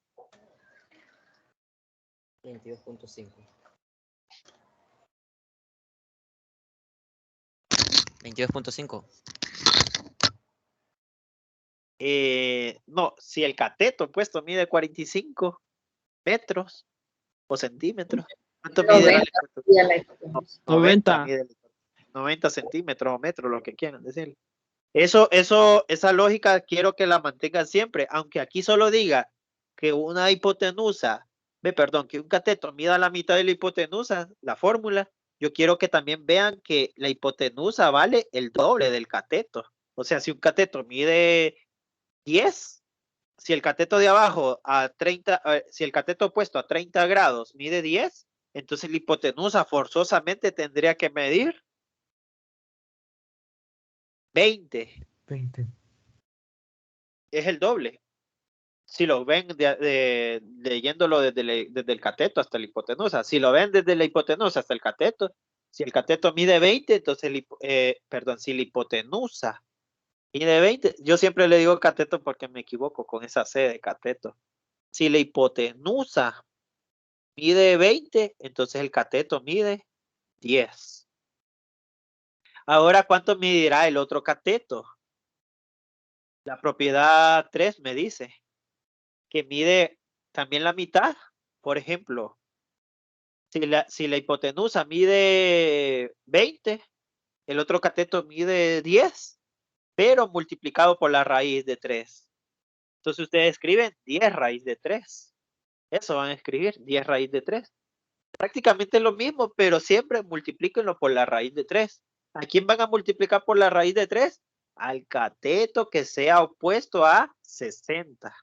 Speaker 5: 22.5. 22.5.
Speaker 1: No, si el cateto opuesto mide 45 metros o centímetros, ¿cuánto mide la hipotenusa? 90 centímetros o metros, lo que quieran decir. Esa lógica quiero que la mantengan siempre, aunque aquí solo diga que una hipotenusa, que un cateto mida la mitad de la hipotenusa, la fórmula, yo quiero que también vean que la hipotenusa vale el doble del cateto. O sea, si un cateto mide 10, si el cateto de abajo si el cateto opuesto a 30 grados mide 10, entonces la hipotenusa forzosamente tendría que medir 20.
Speaker 4: 20.
Speaker 1: Es el doble. Si lo ven leyéndolo desde el cateto hasta la hipotenusa. Si lo ven desde la hipotenusa hasta el cateto, si el cateto mide 20, entonces, si la hipotenusa mide 20, yo siempre le digo cateto porque me equivoco con esa C de cateto. Si la hipotenusa mide 20, entonces el cateto mide 10. Ahora, ¿cuánto medirá el otro cateto? La propiedad 3 me dice que mide también la mitad. Por ejemplo, si la hipotenusa mide 20, el otro cateto mide 10, pero multiplicado por la raíz de 3. Entonces ustedes escriben 10 raíz de 3. Eso van a escribir, 10 raíz de 3. Prácticamente lo mismo, pero siempre multiplíquenlo por la raíz de 3. ¿A quién van a multiplicar por la raíz de 3? Al cateto que sea opuesto a 60.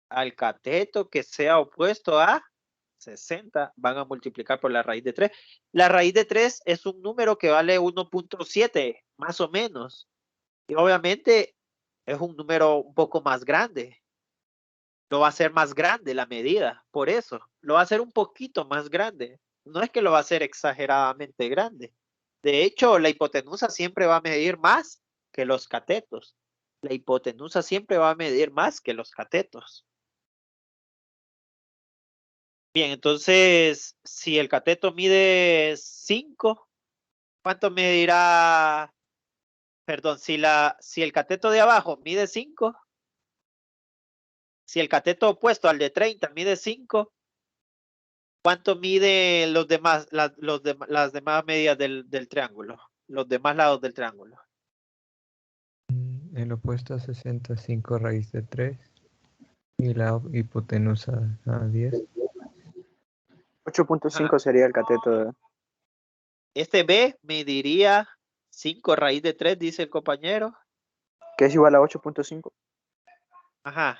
Speaker 1: Al cateto que sea opuesto a 60 van a multiplicar por la raíz de 3. La raíz de 3 es un número que vale 1.7, más o menos. Y obviamente es un número un poco más grande. Lo va a hacer más grande la medida, por eso. Lo va a hacer un poquito más grande. No es que lo va a hacer exageradamente grande. De hecho, la hipotenusa siempre va a medir más que los catetos. La hipotenusa siempre va a medir más que los catetos. Bien, entonces, si el cateto mide 5, ¿cuánto medirá? Perdón, si el cateto de abajo mide 5, si el cateto opuesto al de 30 mide 5, ¿cuánto mide los demás, las demás medidas del triángulo? Los demás lados del triángulo.
Speaker 4: El opuesto a 60, 5 raíz de 3. Y la hipotenusa a 10.
Speaker 7: 8.5 sería el cateto.
Speaker 1: Este B mediría 5 raíz de 3, dice el compañero.
Speaker 7: Que es igual a 8.5.
Speaker 1: Ajá.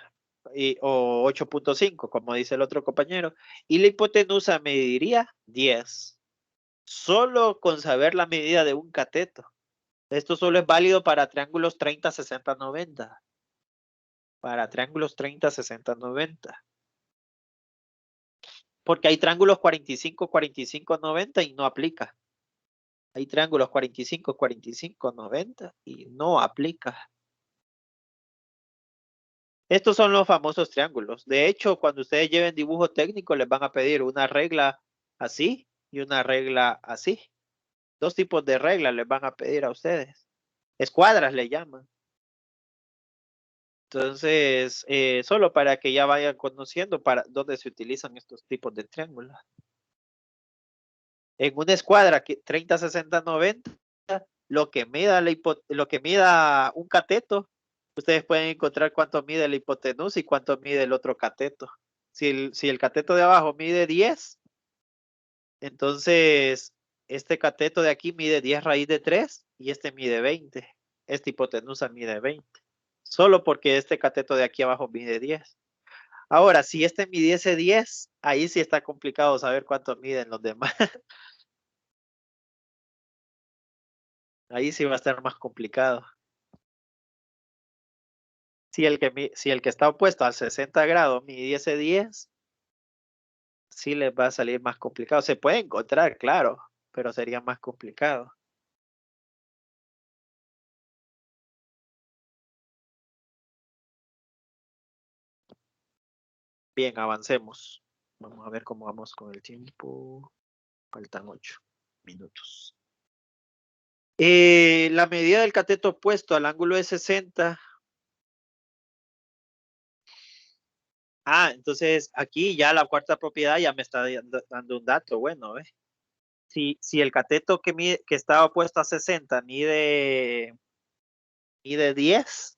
Speaker 1: O 8.5, como dice el otro compañero. Y la hipotenusa mediría 10. Solo con saber la medida de un cateto. Esto solo es válido para triángulos 30, 60, 90. Para triángulos 30, 60, 90. Porque hay triángulos 45, 45, 90 y no aplica. Hay triángulos 45, 45, 90 y no aplica. Estos son los famosos triángulos. De hecho, cuando ustedes lleven dibujo técnico, les van a pedir una regla así y una regla así. Dos tipos de reglas les van a pedir a ustedes. Escuadras le llaman. Entonces, solo para que ya vayan conociendo para dónde se utilizan estos tipos de triángulos. En una escuadra 30, 60, 90, lo que mida un cateto, ustedes pueden encontrar cuánto mide la hipotenusa y cuánto mide el otro cateto. Si el cateto de abajo mide 10, entonces este cateto de aquí mide 10 raíz de 3 y este mide 20. Esta hipotenusa mide 20. Solo porque este cateto de aquí abajo mide 10. Ahora, si este midiese 10, ahí sí está complicado saber cuánto miden los demás. Ahí sí va a estar más complicado. Si el que está opuesto al 60 grados midiese 10, sí les va a salir más complicado. Se puede encontrar, claro, pero sería más complicado. Bien, avancemos. Vamos a ver cómo vamos con el tiempo. Faltan 8 minutos. La medida del cateto opuesto al ángulo es 60. Entonces aquí ya la cuarta propiedad ya me está dando un dato bueno, ¿ves? Si el cateto que está opuesto a 60 mide 10.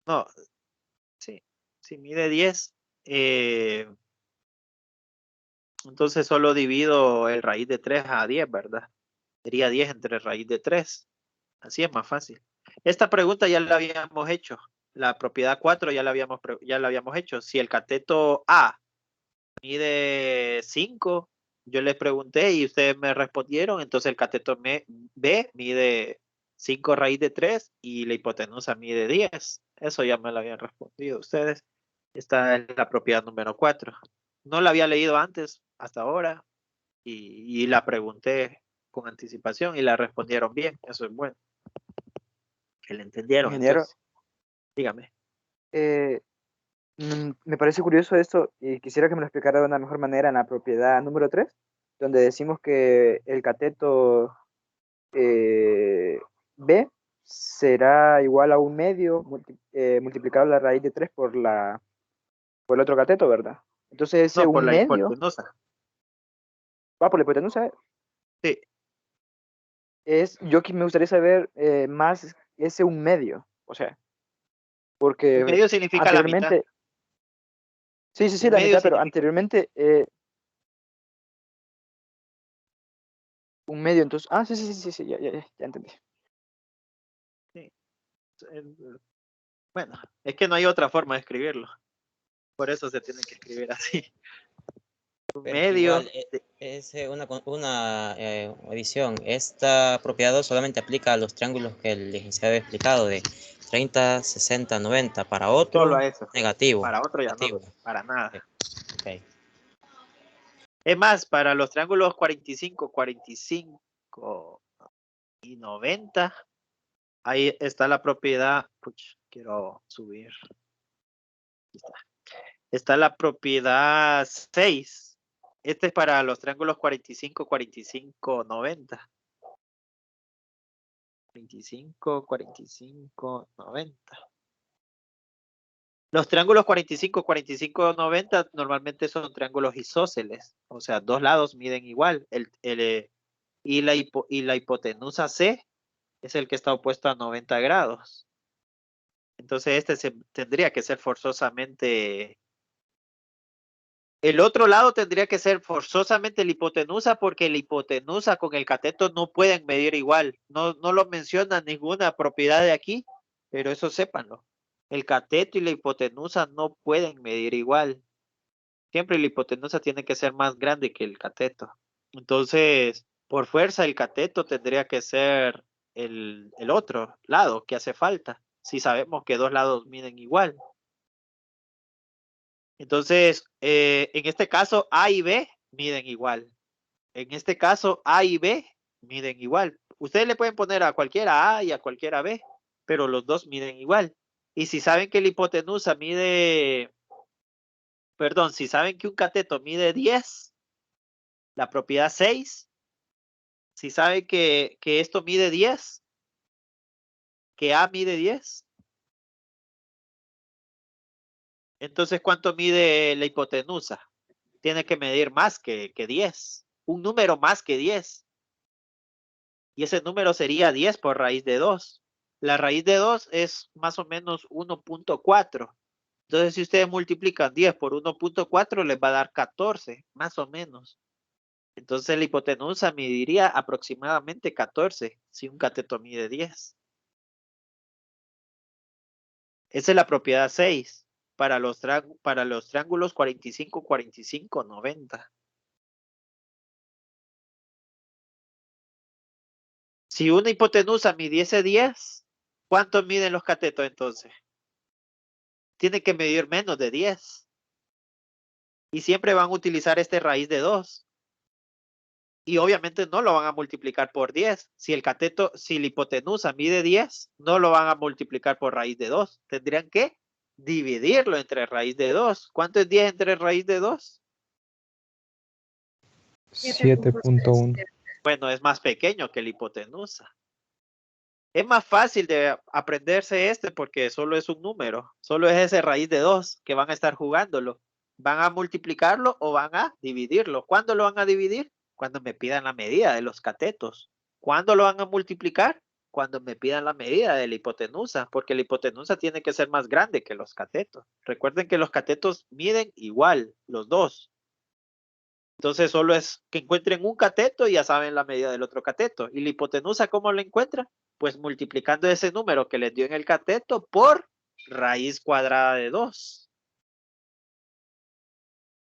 Speaker 1: No, sí, si mide 10, entonces solo divido el raíz de 3 a 10, ¿verdad? Sería 10 entre raíz de 3. Así es más fácil. Esta pregunta ya la habíamos hecho. La propiedad 4 ya la habíamos hecho. Si el cateto A mide 5, Yo les pregunté y ustedes me respondieron, entonces el cateto B mide 5 raíz de 3 y la hipotenusa mide 10. Eso ya me lo habían respondido ustedes. Esta es la propiedad número 4. No la había leído antes, hasta ahora, y la pregunté con anticipación y la respondieron bien. Eso es bueno. Que le entendieron,
Speaker 7: Ingeniero,
Speaker 1: entonces. Dígame.
Speaker 7: me parece curioso esto y quisiera que me lo explicara de una mejor manera en la propiedad número 3, donde decimos que el cateto B será igual a un medio multiplicado la raíz de 3 por el otro cateto, ¿verdad? Entonces ese
Speaker 1: No, por
Speaker 7: un
Speaker 1: la
Speaker 7: medio
Speaker 1: hipotenusa.
Speaker 7: va por la hipotenusa.
Speaker 1: Sí.
Speaker 7: Yo que me gustaría saber más ese un medio, o sea,
Speaker 1: Un
Speaker 7: porque
Speaker 1: medio significa la mitad.
Speaker 7: anteriormente, sí,
Speaker 1: Un
Speaker 7: la
Speaker 1: medio
Speaker 7: mitad, pero
Speaker 1: significa
Speaker 7: anteriormente un medio, entonces, sí, ya entendí.
Speaker 1: sí. Bueno, es que no hay otra forma de escribirlo. Por eso se tiene que escribir así. Un
Speaker 5: Pero
Speaker 1: medio.
Speaker 5: igual, es una adición. Esta propiedad 2 solamente aplica a los triángulos que el licenciado ha explicado de 30, 60, 90. Para
Speaker 1: Solo
Speaker 5: otro,
Speaker 1: a eso.
Speaker 5: negativo.
Speaker 1: Para otro ya no.
Speaker 5: Negativo.
Speaker 1: Para nada.
Speaker 5: Ok.
Speaker 1: Es más, para los triángulos 45, 45 y 90, ahí está la propiedad. Puch, quiero subir. Aquí está. Está la propiedad 6. Este es para los triángulos 45, 45, 90. 25, 45, 90. Los triángulos 45, 45, 90 normalmente son triángulos isósceles. O sea, dos lados miden igual. Y la hipotenusa C es el que está opuesto a 90 grados. Entonces tendría que ser forzosamente. El otro lado tendría que ser forzosamente la hipotenusa porque la hipotenusa con el cateto no pueden medir igual. No lo menciona ninguna propiedad de aquí, pero eso sépanlo. El cateto y la hipotenusa no pueden medir igual. Siempre la hipotenusa tiene que ser más grande que el cateto. Entonces, por fuerza, el cateto tendría que ser el otro lado que hace falta. Si sabemos que dos lados miden igual. Entonces, en este caso, A y B miden igual. En este caso, A y B miden igual. Ustedes le pueden poner a cualquiera A y a cualquiera B, pero los dos miden igual. Y si saben que la hipotenusa mide, perdón, si saben que un cateto mide 10, la propiedad 6, si saben que esto mide 10, que A mide 10, entonces ¿cuánto mide la hipotenusa? Tiene que medir más que 10, un número más que 10. Y ese número sería 10 por raíz de 2. La raíz de 2 es más o menos 1.4. Entonces, si ustedes multiplican 10 por 1.4, les va a dar 14, más o menos. Entonces, la hipotenusa mediría aproximadamente 14 si un cateto mide 10. Esa es la propiedad 6 para los triángulos 45, 45, 90. Si una hipotenusa midiese 10, ¿cuánto miden los catetos entonces? Tiene que medir menos de 10. Y siempre van a utilizar este raíz de 2. Y obviamente no lo van a multiplicar por 10. Si la hipotenusa mide 10, no lo van a multiplicar por raíz de 2. Tendrían que dividirlo entre raíz de 2. ¿Cuánto es 10 entre raíz de 2?
Speaker 4: 7.1.
Speaker 1: Bueno, es más pequeño que la hipotenusa. Es más fácil de aprenderse porque solo es un número. Solo es ese raíz de 2 que van a estar jugándolo. ¿Van a multiplicarlo o van a dividirlo? ¿Cuándo lo van a dividir? Cuando me pidan la medida de los catetos. ¿Cuándo lo van a multiplicar? Cuando me pidan la medida de la hipotenusa, porque la hipotenusa tiene que ser más grande que los catetos. Recuerden que los catetos miden igual, los dos. Entonces solo es que encuentren un cateto y ya saben la medida del otro cateto. ¿Y la hipotenusa cómo la encuentran? Pues multiplicando ese número que les dio en el cateto por raíz cuadrada de 2.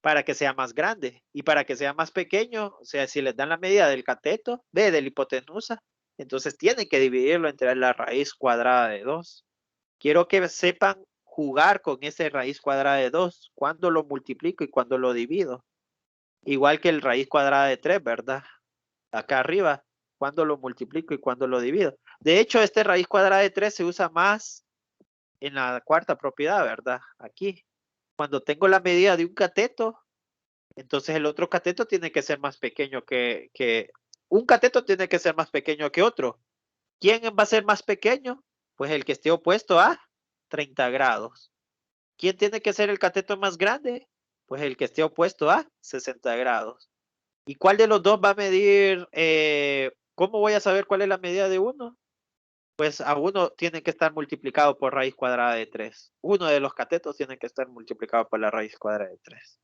Speaker 1: para que sea más grande. Y para que sea más pequeño, o sea, si les dan la medida del cateto, de la hipotenusa, entonces tienen que dividirlo entre la raíz cuadrada de 2. Quiero que sepan jugar con ese raíz cuadrada de 2, cuando lo multiplico y cuando lo divido. Igual que el raíz cuadrada de 3, ¿verdad? Acá arriba, cuando lo multiplico y cuando lo divido. De hecho, este raíz cuadrada de 3 se usa más en la cuarta propiedad, ¿verdad? Aquí. Cuando tengo la medida de un cateto, entonces el otro cateto tiene que ser más pequeño un cateto tiene que ser más pequeño que otro. ¿Quién va a ser más pequeño? Pues el que esté opuesto a 30 grados. ¿Quién tiene que ser el cateto más grande? Pues el que esté opuesto a 60 grados. ¿Y cuál de los dos va a medir? ¿Cómo voy a saber cuál es la medida de uno? Pues a uno tiene que estar multiplicado por raíz cuadrada de 3. Uno de los catetos tiene que estar multiplicado por la raíz cuadrada de 3.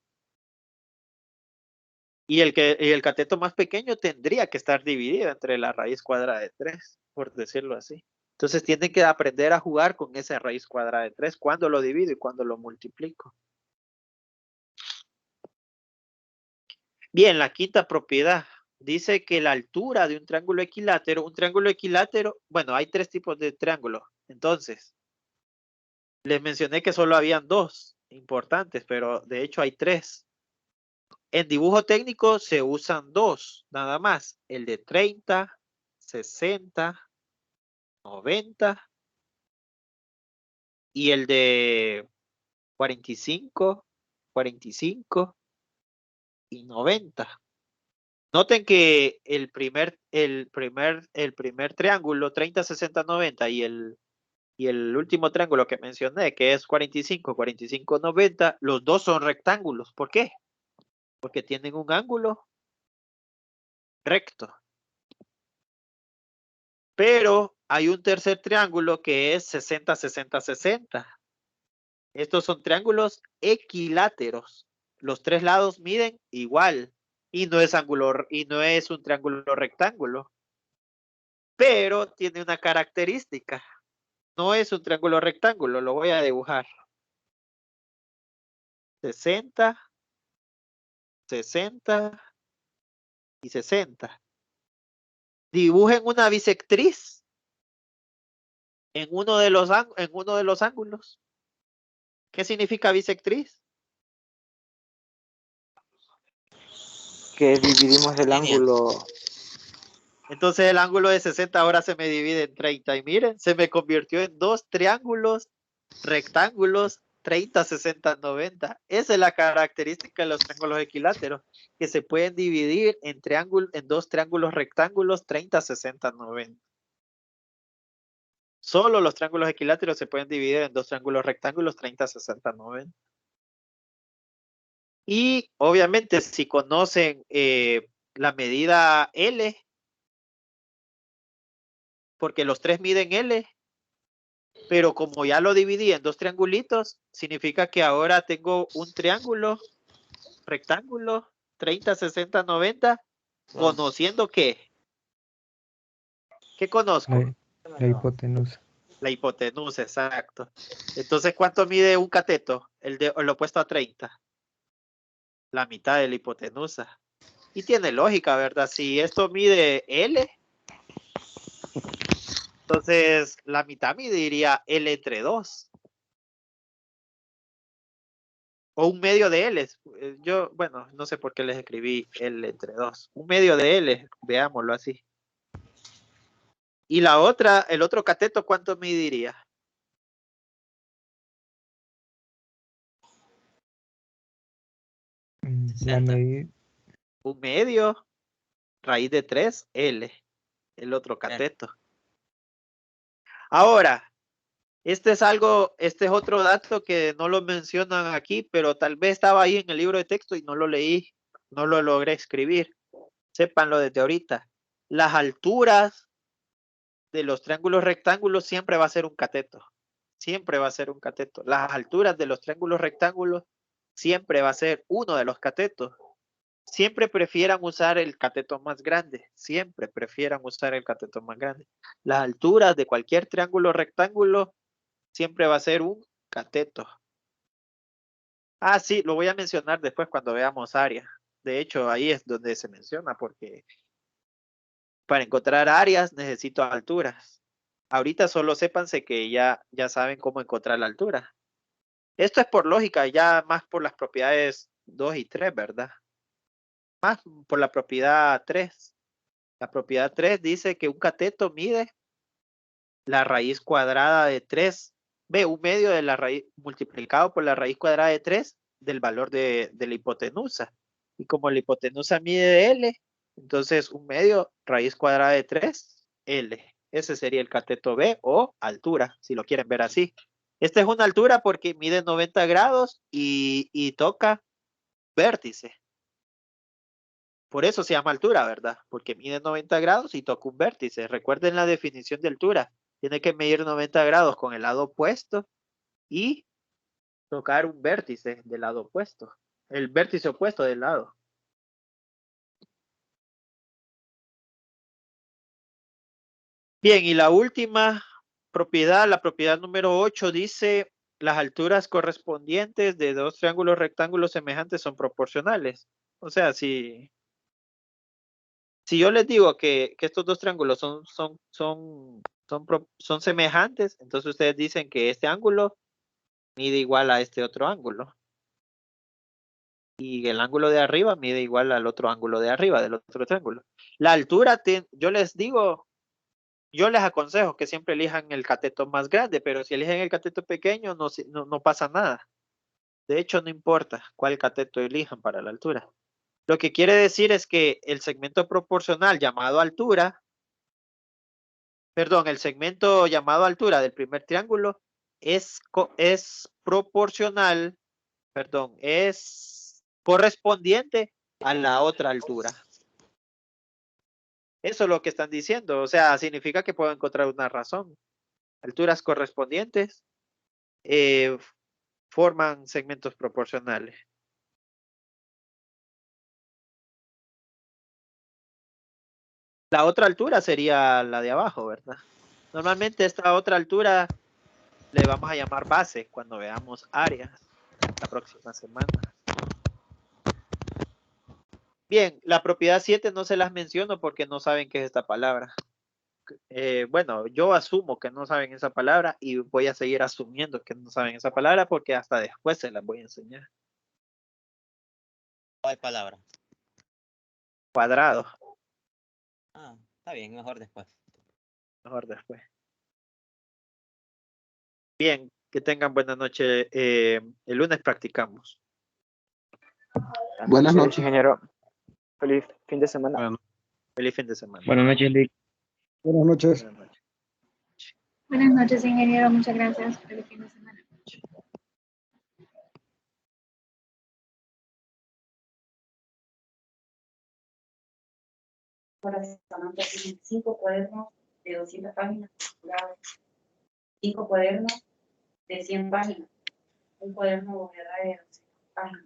Speaker 1: Y el cateto más pequeño tendría que estar dividido entre la raíz cuadrada de 3, por decirlo así. Entonces tienen que aprender a jugar con esa raíz cuadrada de 3, cuando lo divido y cuando lo multiplico. Bien, la quinta propiedad dice que la altura de un triángulo equilátero, bueno, hay 3 tipos de triángulos. Entonces, les mencioné que solo habían 2 importantes, pero de hecho hay 3. En dibujo técnico se usan 2, nada más. El de 30, 60, 90 y el de 45, 45 y 90. Noten que el primer triángulo 30, 60, 90 y el último triángulo que mencioné, que es 45, 45, 90, los dos son rectángulos. ¿Por qué? Porque tienen un ángulo recto. Pero hay un tercer triángulo que es 60, 60, 60. Estos son triángulos equiláteros. Los 3 lados miden igual y no es un triángulo rectángulo. Pero tiene una característica. No es un triángulo rectángulo, lo voy a dibujar. 60, 60 y 60. Dibujen una bisectriz en uno de los ángulos. ¿Qué significa bisectriz?
Speaker 7: Que dividimos el
Speaker 5: Línea.
Speaker 7: ángulo.
Speaker 1: Entonces el ángulo de 60 ahora se me divide en 30. Y miren, se me convirtió en 2 triángulos rectángulos 30, 60, 90. Esa es la característica de los triángulos equiláteros, que se pueden dividir en 2 triángulos rectángulos 30, 60, 90. Solo los triángulos equiláteros se pueden dividir en 2 triángulos rectángulos 30, 60, 90. Y obviamente si conocen la medida L, porque los 3 miden L, pero como ya lo dividí en 2 triangulitos, significa que ahora tengo un triángulo rectángulo 30, 60, 90, conociendo ¿qué conozco?
Speaker 4: La hipotenusa.
Speaker 1: La hipotenusa, exacto. Entonces, ¿cuánto mide un cateto? El opuesto a 30. La mitad de la hipotenusa. Y tiene lógica, ¿verdad? Si esto mide L, entonces la mitad mediría L entre 2. O un medio de L. Yo, bueno, no sé por qué les escribí L entre 2. Un medio de L, veámoslo así. Y la otra, el otro cateto, ¿cuánto mediría?
Speaker 4: La medida.
Speaker 1: Un medio, raíz de 3, L. El otro cateto. Ahora, este es otro dato que no lo mencionan aquí, pero tal vez estaba ahí en el libro de texto y no lo leí, no lo logré escribir. Sépanlo desde ahorita. Las alturas de los triángulos rectángulos siempre va a ser un cateto. Siempre va a ser un cateto. Las alturas de los triángulos rectángulos siempre va a ser uno de los catetos. Siempre prefieran usar el cateto más grande. Siempre prefieran usar el cateto más grande. Las alturas de cualquier triángulo rectángulo siempre va a ser un cateto. Ah, sí, lo voy a mencionar después cuando veamos área. De hecho, ahí es donde se menciona, porque para encontrar áreas necesito alturas. Ahorita solo sépanse que ya saben cómo encontrar la altura. Esto es por lógica, ya más por las propiedades 2 y 3, ¿verdad? Más por la propiedad 3. La propiedad 3 dice que un cateto mide la raíz cuadrada de 3. Ve, un medio de la raíz multiplicado por la raíz cuadrada de 3 del valor de la hipotenusa. Y como la hipotenusa mide L, entonces un medio raíz cuadrada de 3, L. Ese sería el cateto B o altura, si lo quieren ver así. Esta es una altura porque mide 90 grados y toca vértice. Por eso se llama altura, ¿verdad? Porque mide 90 grados y toca un vértice. Recuerden la definición de altura. Tiene que medir 90 grados con el lado opuesto y tocar un vértice del lado opuesto. El vértice opuesto del lado. Bien, y la última propiedad, la propiedad número 8, dice las alturas correspondientes de dos triángulos rectángulos semejantes son proporcionales. O sea, si yo les digo que estos dos triángulos son semejantes, entonces ustedes dicen que este ángulo mide igual a este otro ángulo. Y el ángulo de arriba mide igual al otro ángulo de arriba del otro triángulo. La altura, yo les digo, yo les aconsejo que siempre elijan el cateto más grande, pero si eligen el cateto pequeño no pasa nada. De hecho, no importa cuál cateto elijan para la altura. Lo que quiere decir es que el segmento proporcional llamado altura, perdón, el segmento llamado altura del primer triángulo es proporcional, perdón, es correspondiente a la otra altura. Eso es lo que están diciendo, o sea, significa que puedo encontrar una razón. Alturas correspondientes forman segmentos proporcionales. La otra altura sería la de abajo, ¿verdad? Normalmente esta otra altura le vamos a llamar base cuando veamos áreas la próxima semana. Bien, la propiedad 7 no se las menciono porque no saben qué es esta palabra. Bueno, yo asumo que no saben esa palabra y voy a seguir asumiendo que no saben esa palabra porque hasta después se las voy a enseñar.
Speaker 5: ¿Cuál palabra?
Speaker 1: Cuadrado,
Speaker 5: Ah, está bien, mejor después.
Speaker 1: mejor después. Bien, que tengan buena noche. El lunes practicamos.
Speaker 3: Buenas noches.
Speaker 7: ingeniero. Feliz fin de semana.
Speaker 3: Bueno,
Speaker 1: Feliz fin de semana.
Speaker 8: Buenas noches, Lick.
Speaker 3: buenas noches.
Speaker 1: Buenas noches.
Speaker 2: Buenas noches, ingeniero. Muchas gracias. Feliz fin de semana.
Speaker 9: Ahora Samantha tiene 5 cuadernos de 200 páginas, 5 cuadernos de 100 páginas, un cuaderno de 12 páginas.